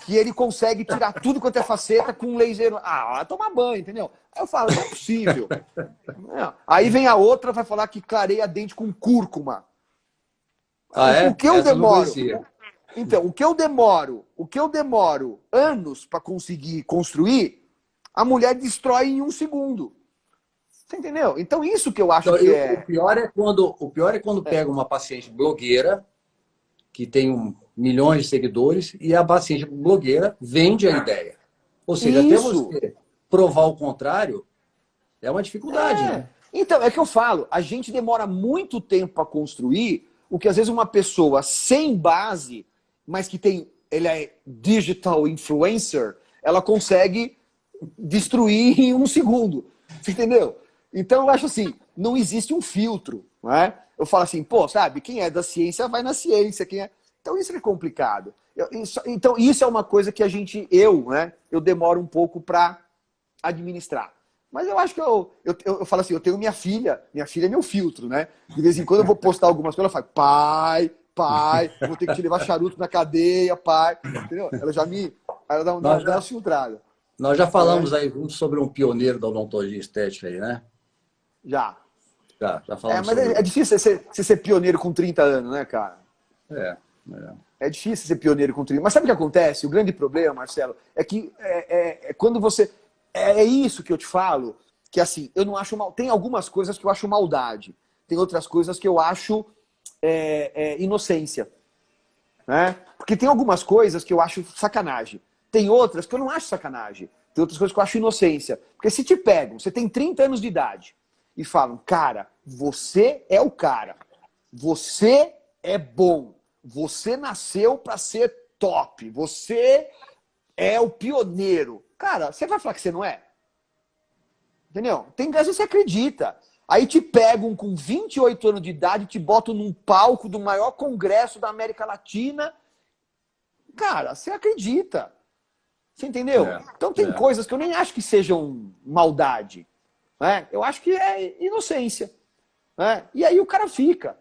Que ele consegue tirar tudo quanto é faceta com um laser. Vai tomar banho, entendeu? Aí eu falo, não é possível. Aí vem a outra, vai falar que clareia dente com cúrcuma. O que eu demoro? Então, o que eu demoro anos para conseguir construir, a mulher destrói em 1 segundo. Você entendeu? Então, isso que eu acho que é... O pior é quando pega uma paciente blogueira, que tem milhões de seguidores, e a paciente blogueira vende a ideia. Ou seja, até você provar o contrário, é uma dificuldade, né? Então, é que eu falo, a gente demora muito tempo para construir o que às vezes uma pessoa sem base, mas que ele é digital influencer, ela consegue destruir em 1 segundo. Você entendeu? Então eu acho assim, não existe um filtro, não é? Eu falo assim, pô, sabe, quem é da ciência vai na ciência, quem é... Então isso é complicado. Então isso é uma coisa que eu demoro um pouco para administrar. Mas eu acho que eu falo assim, eu tenho minha filha é meu filtro, né? De vez em quando eu vou postar algumas coisas, ela fala, pai, eu vou ter que te levar charuto na cadeia, pai. Entendeu? Ela dá uma filtrada. Nós já falamos aí sobre um pioneiro da odontologia estética aí, né? Já. Já falamos Mas sobre é difícil você ser pioneiro com 30 anos, né, cara? É difícil ser pioneiro com 30. Mas sabe o que acontece? O grande problema, Marcelo, é que quando você... É isso que eu te falo, que assim, eu não acho mal. Tem algumas coisas que eu acho maldade. Tem outras coisas que eu acho inocência. Né? Porque tem algumas coisas que eu acho sacanagem. Tem outras que eu não acho sacanagem. Tem outras coisas que eu acho inocência. Porque se te pegam, você tem 30 anos de idade e falam, cara, você é o cara. Você é bom. Você nasceu para ser top. Você é o pioneiro. Cara, você vai falar que você não é? Entendeu? Tem vezes que você acredita. Aí te pegam com 28 anos de idade, te botam num palco do maior congresso da América Latina. Cara, você acredita. Você entendeu? Então tem coisas que eu nem acho que sejam maldade. Né? Eu acho que é inocência. Né? E aí o cara fica.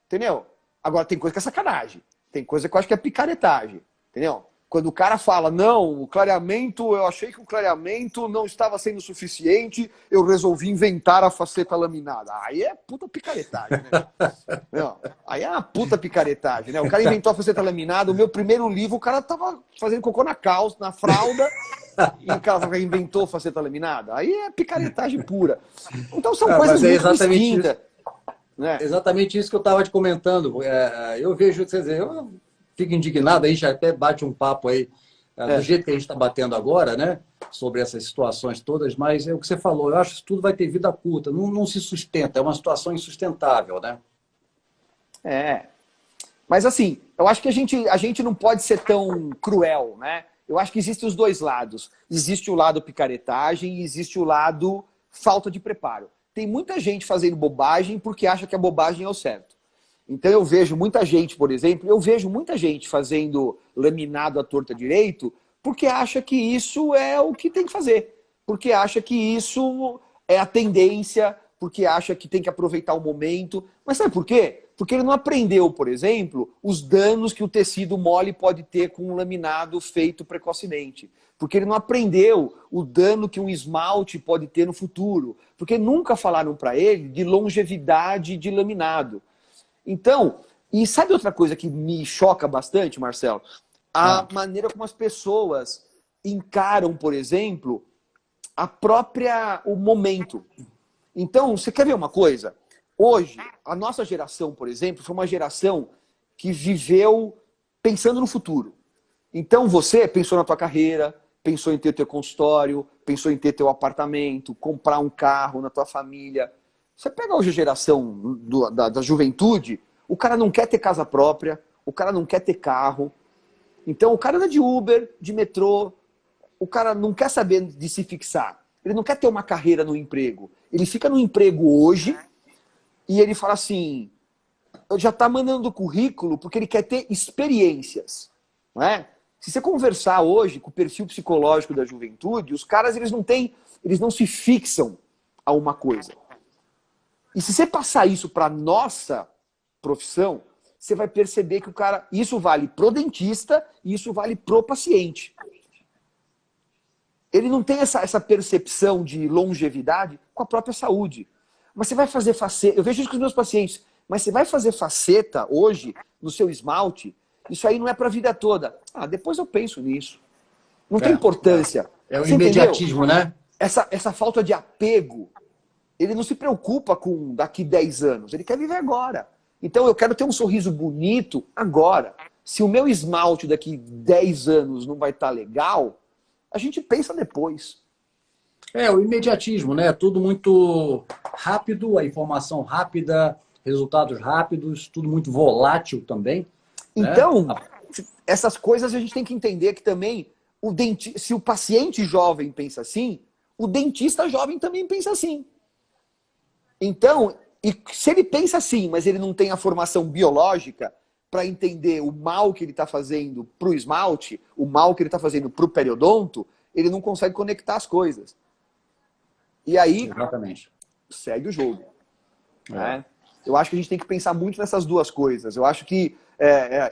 Entendeu? Agora tem coisa que é sacanagem. Tem coisa que eu acho que é picaretagem. Entendeu? Quando o cara fala, não, o clareamento, eu achei que o clareamento não estava sendo suficiente, eu resolvi inventar a faceta laminada. Aí é puta picaretagem, né? Não, aí é uma puta picaretagem, né? O cara inventou a faceta laminada, o meu primeiro livro, o cara tava fazendo cocô na calça, na fralda, e o cara inventou a faceta laminada. Aí é picaretagem pura. Então são coisas muito distintas. Né? Exatamente isso que eu estava te comentando. Eu vejo, quer dizer, eu fico indignado, aí já até bate um papo aí, do jeito que a gente está batendo agora, né? Sobre essas situações todas, mas é o que você falou, eu acho que tudo vai ter vida curta, não se sustenta, é uma situação insustentável, né? Mas assim, eu acho que a gente não pode ser tão cruel, né? Eu acho que existem os dois lados. Existe o lado picaretagem e existe o lado falta de preparo. Tem muita gente fazendo bobagem porque acha que a bobagem é o certo. Então eu vejo muita gente, por exemplo, fazendo laminado à torta direito porque acha que isso é o que tem que fazer. Porque acha que isso é a tendência, porque acha que tem que aproveitar o momento. Mas sabe por quê? Porque ele não aprendeu, por exemplo, os danos que o tecido mole pode ter com um laminado feito precocemente. Porque ele não aprendeu o dano que um esmalte pode ter no futuro. Porque nunca falaram para ele de longevidade de laminado. Então, e sabe outra coisa que me choca bastante, Marcelo? A maneira como as pessoas encaram, por exemplo, o momento. Então, você quer ver uma coisa? Hoje, a nossa geração, por exemplo, foi uma geração que viveu pensando no futuro. Então, você pensou na tua carreira, pensou em ter teu consultório, pensou em ter teu apartamento, comprar um carro na tua família. Você pega hoje a geração da juventude, o cara não quer ter casa própria, o cara não quer ter carro. Então, o cara anda de Uber, de metrô, o cara não quer saber de se fixar. Ele não quer ter uma carreira no emprego. Ele fica no emprego hoje e ele fala assim, já está mandando currículo porque ele quer ter experiências. Não é? Se você conversar hoje com o perfil psicológico da juventude, os caras eles não se fixam a uma coisa. E se você passar isso para nossa profissão, você vai perceber que o cara... Isso vale pro dentista e isso vale pro paciente. Ele não tem essa percepção de longevidade com a própria saúde. Mas você vai fazer faceta... Eu vejo isso com os meus pacientes. Mas você vai fazer faceta hoje no seu esmalte, isso aí não é para a vida toda. Depois eu penso nisso. Não tem importância. É o imediatismo, entendeu? Né? Essa falta de apego, ele não se preocupa com daqui 10 anos. Ele quer viver agora. Então eu quero ter um sorriso bonito agora. Se o meu esmalte daqui 10 anos não vai estar legal, a gente pensa depois. O imediatismo, né? Tudo muito rápido, a informação rápida, resultados rápidos, tudo muito volátil também. Então, essas coisas a gente tem que entender que também, se o paciente jovem pensa assim, o dentista jovem também pensa assim. Então, e se ele pensa assim, mas ele não tem a formação biológica para entender o mal que ele está fazendo para o esmalte, o mal que ele está fazendo para o periodonto, ele não consegue conectar as coisas. E aí, Exatamente. segue o jogo. Né? Eu acho que a gente tem que pensar muito nessas duas coisas. Eu acho que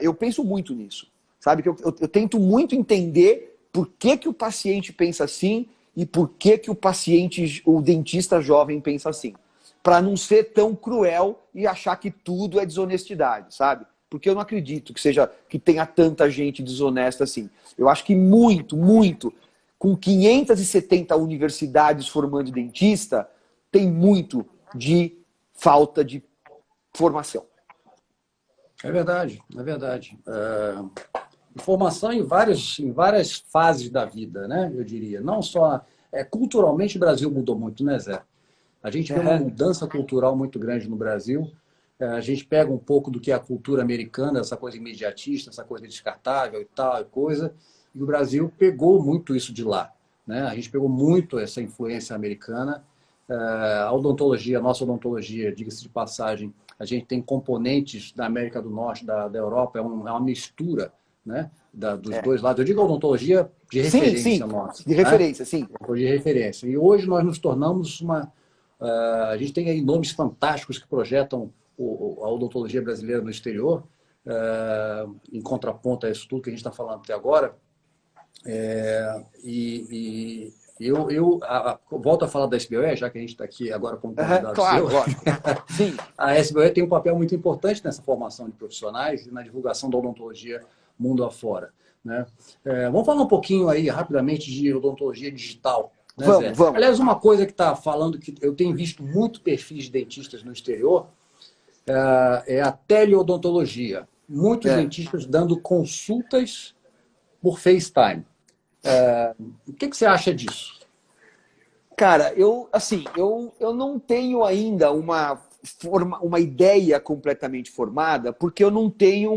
eu penso muito nisso. Sabe? Que eu tento muito entender por que, que o paciente pensa assim e por que, que o dentista jovem pensa assim. Para não ser tão cruel e achar que tudo é desonestidade, sabe? Porque eu não acredito que tenha tanta gente desonesta assim. Eu acho que muito, com 570 universidades formando dentista, tem muito de falta de formação. É verdade, é verdade. Formação em várias fases da vida, né? Eu diria. Não só... culturalmente o Brasil mudou muito, né, Zé? A gente vê uma mudança cultural muito grande no Brasil. A gente pega um pouco do que é a cultura americana, essa coisa imediatista, essa coisa descartável e tal, coisa, e o Brasil pegou muito isso de lá. Né? A gente pegou muito essa influência americana. A odontologia, a nossa odontologia, diga-se de passagem, a gente tem componentes da América do Norte, da Europa, é uma mistura, né, dos dois lados. Eu digo odontologia de referência nossa. De referência, sim. De referência. E hoje nós nos tornamos a gente tem aí nomes fantásticos que projetam a odontologia brasileira no exterior, em contraponto a isso tudo que a gente está falando até agora. Eu volto a falar da SBOE, já que a gente está aqui agora como convidado claro, seu. Lógico. Sim. A SBOE tem um papel muito importante nessa formação de profissionais e na divulgação da odontologia mundo afora. Né? Vamos falar um pouquinho aí, rapidamente, de odontologia digital. Né, vamos. Aliás, uma coisa que está falando, que eu tenho visto muito perfis de dentistas no exterior, é a teleodontologia. Muitos dentistas dando consultas por FaceTime. O que você acha disso? Cara, eu não tenho ainda uma ideia completamente formada, porque eu não tenho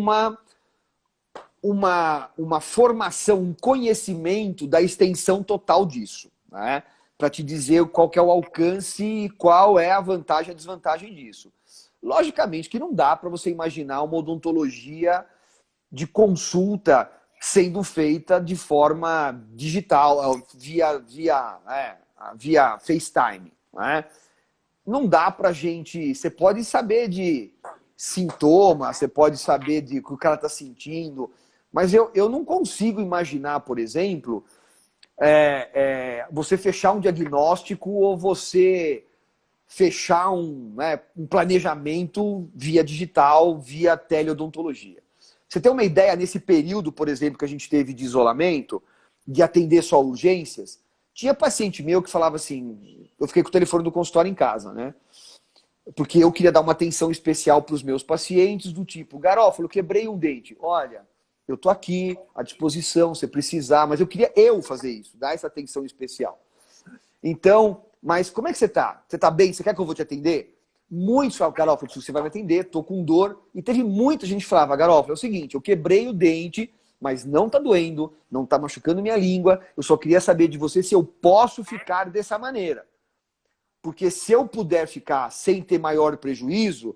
uma formação, um conhecimento da extensão total disso, né? Para te dizer qual que é o alcance e qual é a vantagem e a desvantagem disso. Logicamente que não dá para você imaginar uma odontologia de consulta sendo feita de forma digital, via FaceTime. Né? Não dá para gente... Você pode saber de sintomas, você pode saber de o que o cara está sentindo, mas eu não consigo imaginar, por exemplo, você fechar um diagnóstico ou você fechar um planejamento via digital, via teleodontologia. Você tem uma ideia, nesse período, por exemplo, que a gente teve de isolamento, de atender só urgências, tinha paciente meu que falava assim, eu fiquei com o telefone do consultório em casa, né? Porque eu queria dar uma atenção especial para os meus pacientes, do tipo, Garófalo, quebrei um dente. Olha, eu tô aqui à disposição, se precisar, mas eu queria fazer isso, dar essa atenção especial. Então, mas como é que você tá? Você tá bem? Você quer que eu vou te atender? Muitos falavam, Garófalo, você vai me atender, tô com dor. E teve muita gente que falava, Garófalo, é o seguinte, eu quebrei o dente, mas não tá doendo, não tá machucando minha língua, eu só queria saber de você se eu posso ficar dessa maneira. Porque se eu puder ficar sem ter maior prejuízo,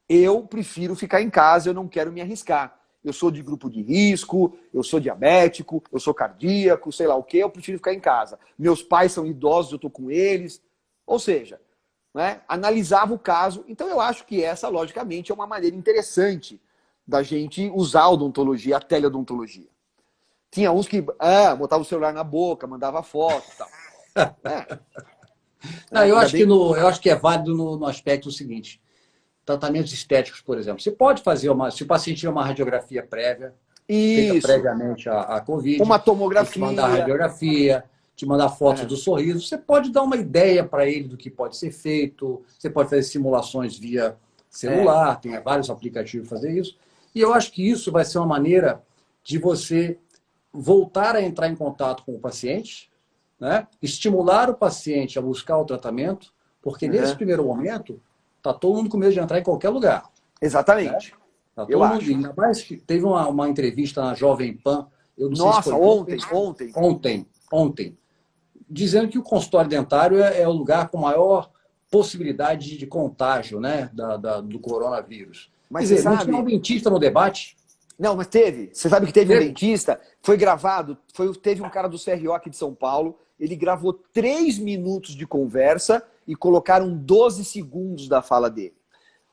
eu prefiro ficar em casa, eu não quero me arriscar. Eu sou de grupo de risco, eu sou diabético, eu sou cardíaco, sei lá o quê, eu prefiro ficar em casa. Meus pais são idosos, eu estou com eles. Ou seja, né, analisava o caso. Então eu acho que essa, logicamente, é uma maneira interessante da gente usar a odontologia, a teleodontologia. Tinha uns que botavam o celular na boca, mandava foto e tal. Eu acho que é válido no aspecto seguinte. Tratamentos estéticos, por exemplo. Você pode fazer se o paciente tiver uma radiografia prévia, feita previamente à Covid, uma tomografia, te mandar radiografia, te mandar fotos do sorriso, você pode dar uma ideia para ele do que pode ser feito, você pode fazer simulações via celular, tem vários aplicativos para fazer isso. E eu acho que isso vai ser uma maneira de você voltar a entrar em contato com o paciente, né? Estimular o paciente a buscar o tratamento, porque nesse primeiro momento está todo mundo com medo de entrar em qualquer lugar. Exatamente. Né? Tá todo mundo, ainda mais que teve uma entrevista na Jovem Pan. Eu não Nossa, sei se foi ontem. Dizendo que o consultório dentário é o lugar com maior possibilidade de contágio, né, do coronavírus. Mas quer dizer, você não sabe... tinha um dentista no debate. Não, mas teve. Você sabe que teve um Teve? dentista, foi gravado, teve um cara do CRO aqui de São Paulo, ele gravou 3 minutos de conversa e colocaram 12 segundos da fala dele.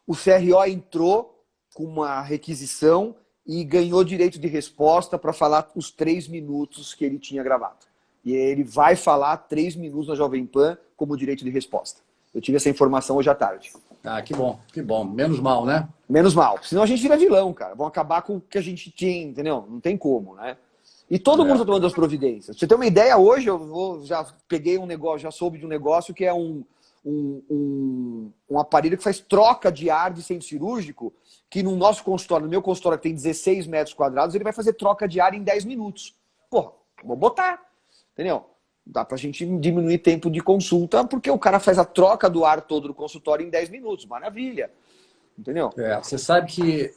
O CRO entrou com uma requisição e ganhou direito de resposta para falar os 3 minutos que ele tinha gravado. E ele vai falar 3 minutos na Jovem Pan como direito de resposta. Eu tive essa informação hoje à tarde. Ah, que bom, que bom. Menos mal, né? Menos mal. Senão a gente vira vilão, cara. Vão acabar com o que a gente tinha, entendeu? Não tem como, né? E todo mundo está tomando as providências. Pra você ter uma ideia, hoje já peguei um negócio, já soube de um negócio que é um aparelho que faz troca de ar de centro cirúrgico, que no nosso consultório, no meu consultório que tem 16 metros quadrados, ele vai fazer troca de ar em 10 minutos. Porra, vou botar. Entendeu? Dá pra gente diminuir tempo de consulta, porque o cara faz a troca do ar todo do consultório em 10 minutos. Maravilha. Entendeu? Você sabe que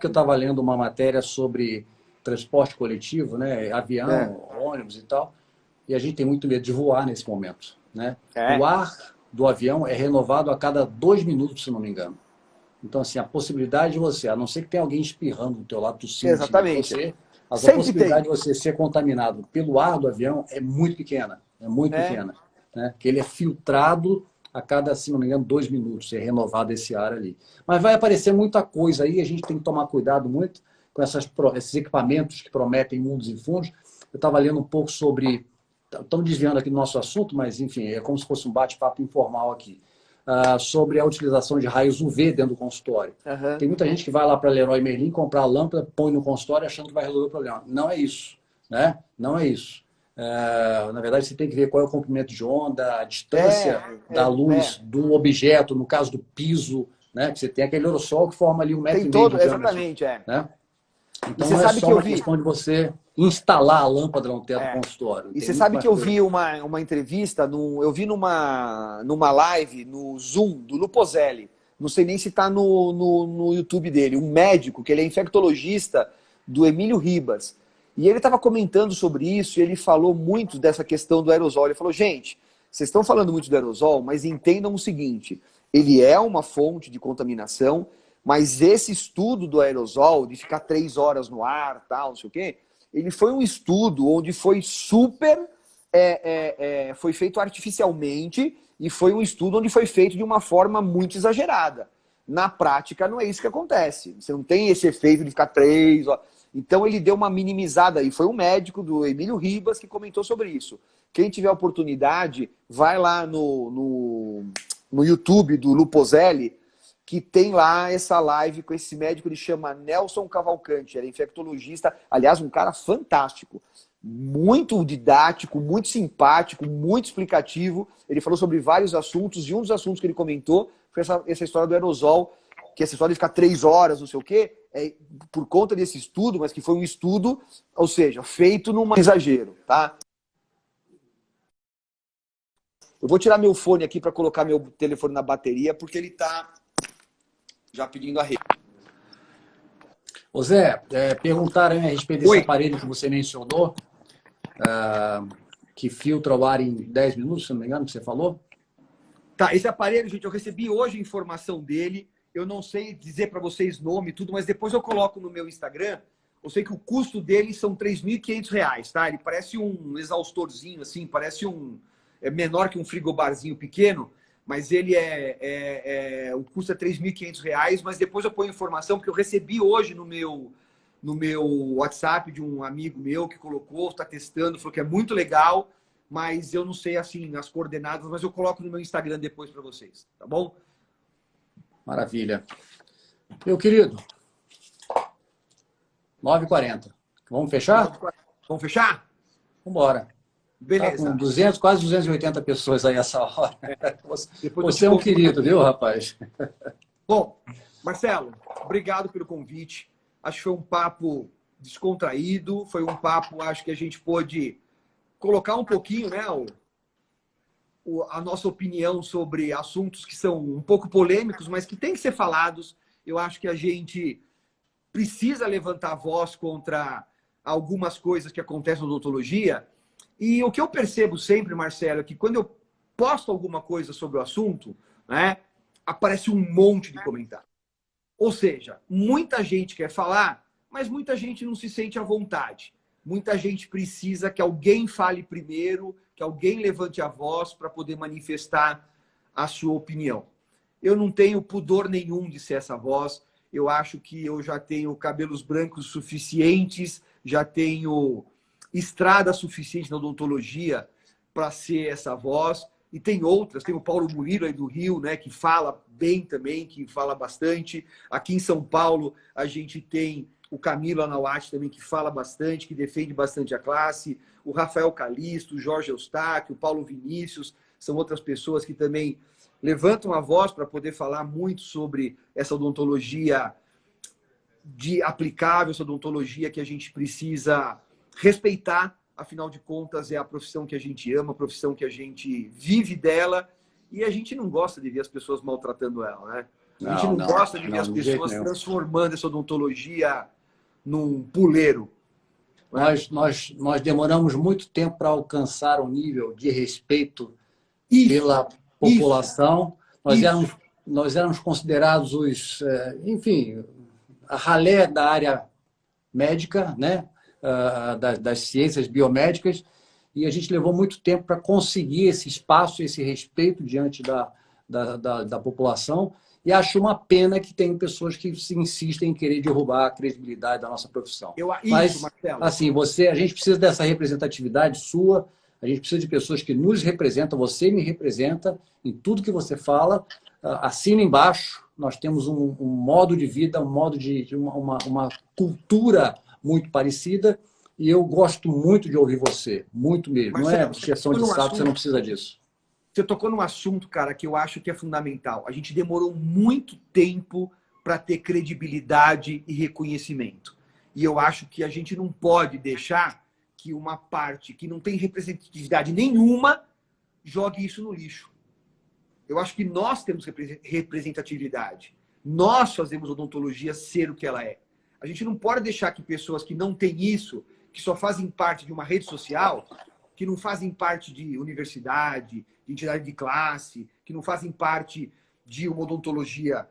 eu estava lendo uma matéria sobre transporte coletivo, né? Avião, ônibus e tal, e a gente tem muito medo de voar nesse momento, né? O ar do avião é renovado a cada 2 minutos, se não me engano. Então, assim, a possibilidade de você, a não ser que tenha alguém espirrando do teu lado, tossindo, exatamente. Você, mas a possibilidade de você ser contaminado pelo ar do avião é muito pequena. É muito pequena. Né? Porque ele é filtrado a cada, se não me engano, 2 minutos. É renovado esse ar ali. Mas vai aparecer muita coisa aí. A gente tem que tomar cuidado muito com esses equipamentos que prometem mundos e fundos. Eu estava lendo um pouco sobre... Estamos desviando aqui do nosso assunto, mas, enfim, é como se fosse um bate-papo informal aqui. Sobre a utilização de raios UV dentro do consultório. Tem muita gente que vai lá para a Leroy Merlin comprar a lâmpada, põe no consultório achando que vai resolver o problema. Não é isso. Né? Não é isso. Na verdade, você tem que ver qual é o comprimento de onda, a distância da luz do objeto, no caso do piso, né? Que você tem aquele aerossol que forma ali 1,5 metro de diâmetro. Exatamente, né? Então, você não é sabe só que uma questão de você instalar a lâmpada no teto do consultório. E você sabe que eu vi uma entrevista, eu vi numa live no Zoom, do Lupozelli. Não sei nem se está no YouTube dele. Um médico, que ele é infectologista, do Emílio Ribas. E ele estava comentando sobre isso e ele falou muito dessa questão do aerosol. Ele falou, gente, vocês estão falando muito do aerosol, mas entendam o seguinte, ele é uma fonte de contaminação, mas esse estudo do aerosol, de ficar 3 horas no ar, tal, não sei o quê, ele foi um estudo onde foi foi feito artificialmente e foi um estudo onde foi feito de uma forma muito exagerada. Na prática, não é isso que acontece. Você não tem esse efeito de ficar 3 horas. Então, ele deu uma minimizada aí. Foi um médico do Emílio Ribas que comentou sobre isso. Quem tiver oportunidade, vai lá no YouTube do Lupozelli, que tem lá essa live com esse médico, ele chama Nelson Cavalcante, ele é infectologista, aliás, um cara fantástico, muito didático, muito simpático, muito explicativo. Ele falou sobre vários assuntos, e um dos assuntos que ele comentou foi essa história do aerosol, que essa história de ficar 3 horas, não sei o quê, é por conta desse estudo, mas que foi um estudo, ou seja, feito num exagero, tá? Eu vou tirar meu fone aqui para colocar meu telefone na bateria, porque ele tá já pedindo a rede. Ô Zé, perguntaram a respeito desse aparelho que você mencionou, que filtra o ar em 10 minutos, se não me engano, que você falou? Tá, esse aparelho, gente, eu recebi hoje a informação dele. Eu não sei dizer para vocês nome e tudo, mas depois eu coloco no meu Instagram. Eu sei que o custo dele são R$3.500, tá? Ele parece um exaustorzinho, assim, parece é menor que um frigobarzinho pequeno, mas ele o custo é R$3.500, mas depois eu ponho informação, porque eu recebi hoje no meu WhatsApp de um amigo meu que colocou, está testando, falou que é muito legal, mas eu não sei, assim, as coordenadas, mas eu coloco no meu Instagram depois para vocês, tá bom? Maravilha. Meu querido, 9h40. Vamos fechar? Vamos fechar? Vamos embora. Beleza. Tá com quase 280 pessoas aí essa hora. Você é um querido, viu, rapaz? Bom, Marcelo, obrigado pelo convite. Acho que foi um papo descontraído, foi um papo, acho que a gente pôde colocar um pouquinho, né, a nossa opinião sobre assuntos que são um pouco polêmicos, mas que têm que ser falados. Eu acho que a gente precisa levantar a voz contra algumas coisas que acontecem na odontologia. E o que eu percebo sempre, Marcelo, é que quando eu posto alguma coisa sobre o assunto, né, aparece um monte de comentário. Ou seja, muita gente quer falar, mas muita gente não se sente à vontade. Muita gente precisa que alguém fale primeiro, que alguém levante a voz para poder manifestar a sua opinião. Eu não tenho pudor nenhum de ser essa voz. Eu acho que eu já tenho cabelos brancos suficientes, já tenho estrada suficiente na odontologia para ser essa voz. E tem outras, tem o Paulo Murilo aí do Rio, né, que fala bem também, que fala bastante. Aqui em São Paulo, a gente tem o Camilo Anauati também, que fala bastante, que defende bastante a classe. O Rafael Calisto, o Jorge Eustáquio, o Paulo Vinícius, são outras pessoas que também levantam a voz para poder falar muito sobre essa odontologia aplicável, essa odontologia que a gente precisa respeitar. Afinal de contas, é a profissão que a gente ama, a profissão que a gente vive dela, e a gente não gosta de ver as pessoas maltratando ela, né? A gente não gosta de ver as pessoas transformando essa odontologia num puleiro. Nós demoramos muito tempo para alcançar um nível de respeito pela população. Nós éramos considerados enfim, a ralé da área médica, né? Das ciências biomédicas, e a gente levou muito tempo para conseguir esse espaço, esse respeito diante da população, e acho uma pena que tem pessoas que se insistem em querer derrubar a credibilidade da nossa profissão. Mas, Marcelo, assim, a gente precisa dessa representatividade sua, a gente precisa de pessoas que nos representam, você me representa em tudo que você fala. Assina embaixo, nós temos um modo de vida, uma cultura muito parecida, e eu gosto muito de ouvir você, muito mesmo. Não é questão de saco, você não precisa disso. Você tocou num assunto, cara, que eu acho que é fundamental. A gente demorou muito tempo para ter credibilidade e reconhecimento. E eu acho que a gente não pode deixar que uma parte que não tem representatividade nenhuma jogue isso no lixo. Eu acho que nós temos representatividade. Nós fazemos odontologia ser o que ela é. A gente não pode deixar que pessoas que não têm isso, que só fazem parte de uma rede social, que não fazem parte de universidade, de entidade de classe, que não fazem parte de uma odontologia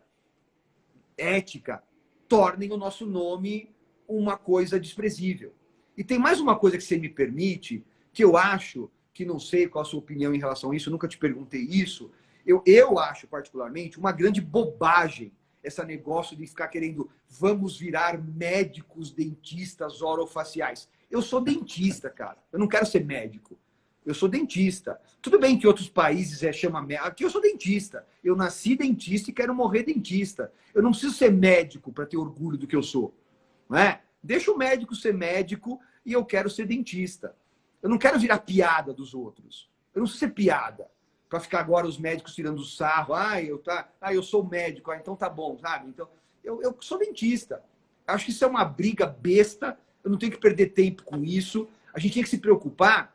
ética, tornem o nosso nome uma coisa desprezível. E tem mais uma coisa que você me permite, que eu acho, que não sei qual a sua opinião em relação a isso, eu nunca te perguntei isso, eu acho particularmente uma grande bobagem esse negócio de ficar querendo vamos virar médicos, dentistas, orofaciais. Eu sou dentista, cara. Eu não quero ser médico. Eu sou dentista. Tudo bem que outros países chama médico. Aqui eu sou dentista. Eu nasci dentista e quero morrer dentista. Eu não preciso ser médico para ter orgulho do que eu sou. Não é? Deixa o médico ser médico e eu quero ser dentista. Eu não quero virar piada dos outros. Eu não preciso ser piada. Para ficar agora os médicos tirando sarro. Eu sou médico, então tá bom, sabe? Então, eu sou dentista. Acho que isso é uma briga besta. Eu não tenho que perder tempo com isso. A gente tem que se preocupar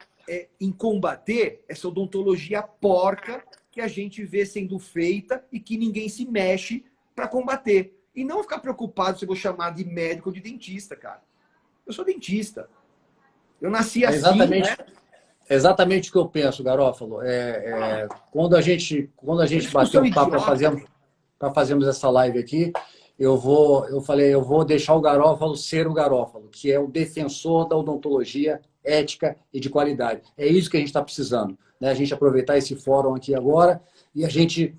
em combater essa odontologia porca que a gente vê sendo feita e que ninguém se mexe para combater. E não ficar preocupado se eu vou chamar de médico ou de dentista, cara. Eu sou dentista. Eu nasci assim, exatamente. né? Exatamente o que eu penso, Garófalo. Quando a gente bateu um papo para fazermos essa live aqui, eu vou deixar o Garófalo ser o Garófalo, que é o defensor da odontologia ética e de qualidade. É isso que a gente está precisando, né? A gente aproveitar esse fórum aqui agora e a gente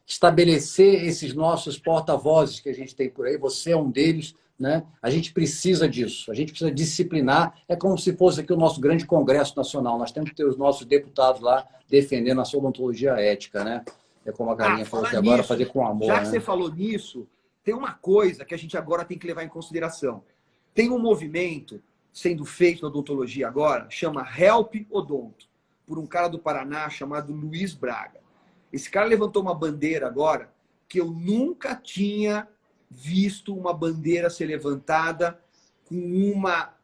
estabelecer esses nossos porta-vozes que a gente tem por aí. Você é um deles. Né? A gente precisa disso, a gente precisa disciplinar. É como se fosse aqui o nosso grande Congresso Nacional. Nós temos que ter os nossos deputados lá defendendo a sua odontologia ética. Né? É como a Galinha falou aqui agora, fazer com amor. Já que você falou nisso, tem uma coisa que a gente agora tem que levar em consideração. Tem um movimento sendo feito na odontologia agora, chama Help Odonto, por um cara do Paraná chamado Luiz Braga. Esse cara levantou uma bandeira agora que eu nunca tinha visto uma bandeira ser levantada com uma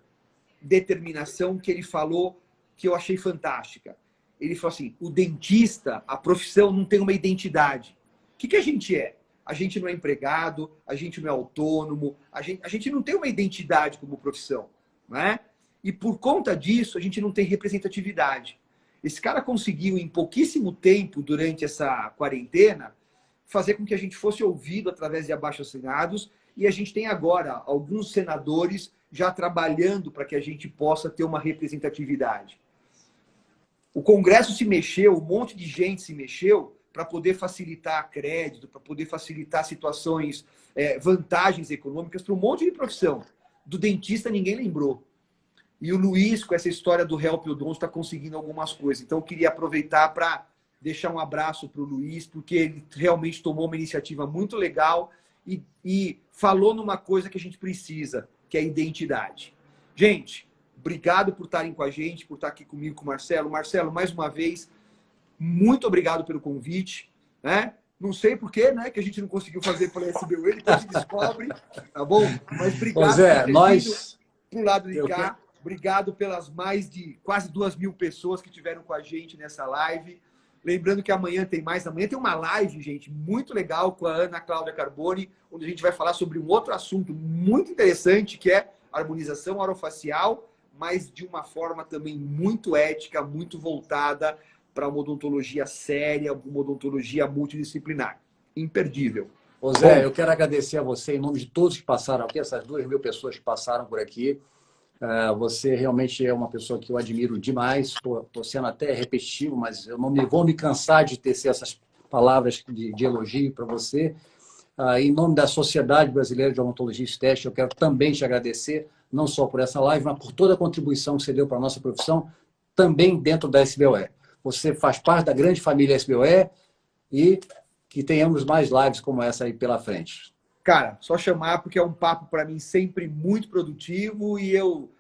determinação que ele falou que eu achei fantástica. Ele falou assim, o dentista, a profissão não tem uma identidade. O que a gente é? A gente não é empregado, a gente não é autônomo, a gente não tem uma identidade como profissão. Não é? E por conta disso, a gente não tem representatividade. Esse cara conseguiu, em pouquíssimo tempo, durante essa quarentena, fazer com que a gente fosse ouvido através de abaixo-assinados, e a gente tem agora alguns senadores já trabalhando para que a gente possa ter uma representatividade. O Congresso se mexeu, um monte de gente se mexeu para poder facilitar crédito, para poder facilitar situações, vantagens econômicas para um monte de profissão. Do dentista ninguém lembrou. E o Luiz, com essa história do Help Odonto, está conseguindo algumas coisas. Então, eu queria aproveitar para deixar um abraço para o Luiz, porque ele realmente tomou uma iniciativa muito legal e falou numa coisa que a gente precisa, que é a identidade. Gente, obrigado por estarem com a gente, por estar aqui comigo, com o Marcelo. Marcelo, mais uma vez, muito obrigado pelo convite. Né? Não sei por quê, né, que a gente não conseguiu fazer pela SBUE, depois se descobre, tá bom? Mas obrigado por ter vindo pro lado de cá. Obrigado pelas mais de quase 2.000 pessoas que estiveram com a gente nessa live. Lembrando que amanhã tem mais. Amanhã tem uma live, gente, muito legal com a Ana Cláudia Carboni, onde a gente vai falar sobre um outro assunto muito interessante, que é harmonização orofacial, mas de uma forma também muito ética, muito voltada para uma odontologia séria, uma odontologia multidisciplinar. Imperdível. Ô Zé, eu quero agradecer a você em nome de todos que passaram aqui, essas 2.000 pessoas que passaram por aqui. Você realmente é uma pessoa que eu admiro demais. Estou sendo até repetitivo, mas eu não vou me cansar de tecer essas palavras de elogio para você. Em nome da Sociedade Brasileira de Odontologia Estética, eu quero também te agradecer, não só por essa live, mas por toda a contribuição que você deu para a nossa profissão, também dentro da SBOE. Você faz parte da grande família SBOE e que tenhamos mais lives como essa aí pela frente. Cara, só chamar, porque é um papo para mim sempre muito produtivo e eu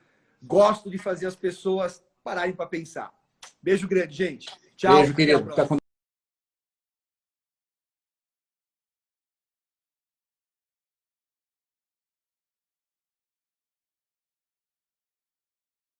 gosto de fazer as pessoas pararem para pensar. Beijo grande, gente. Tchau. Beijo, querido.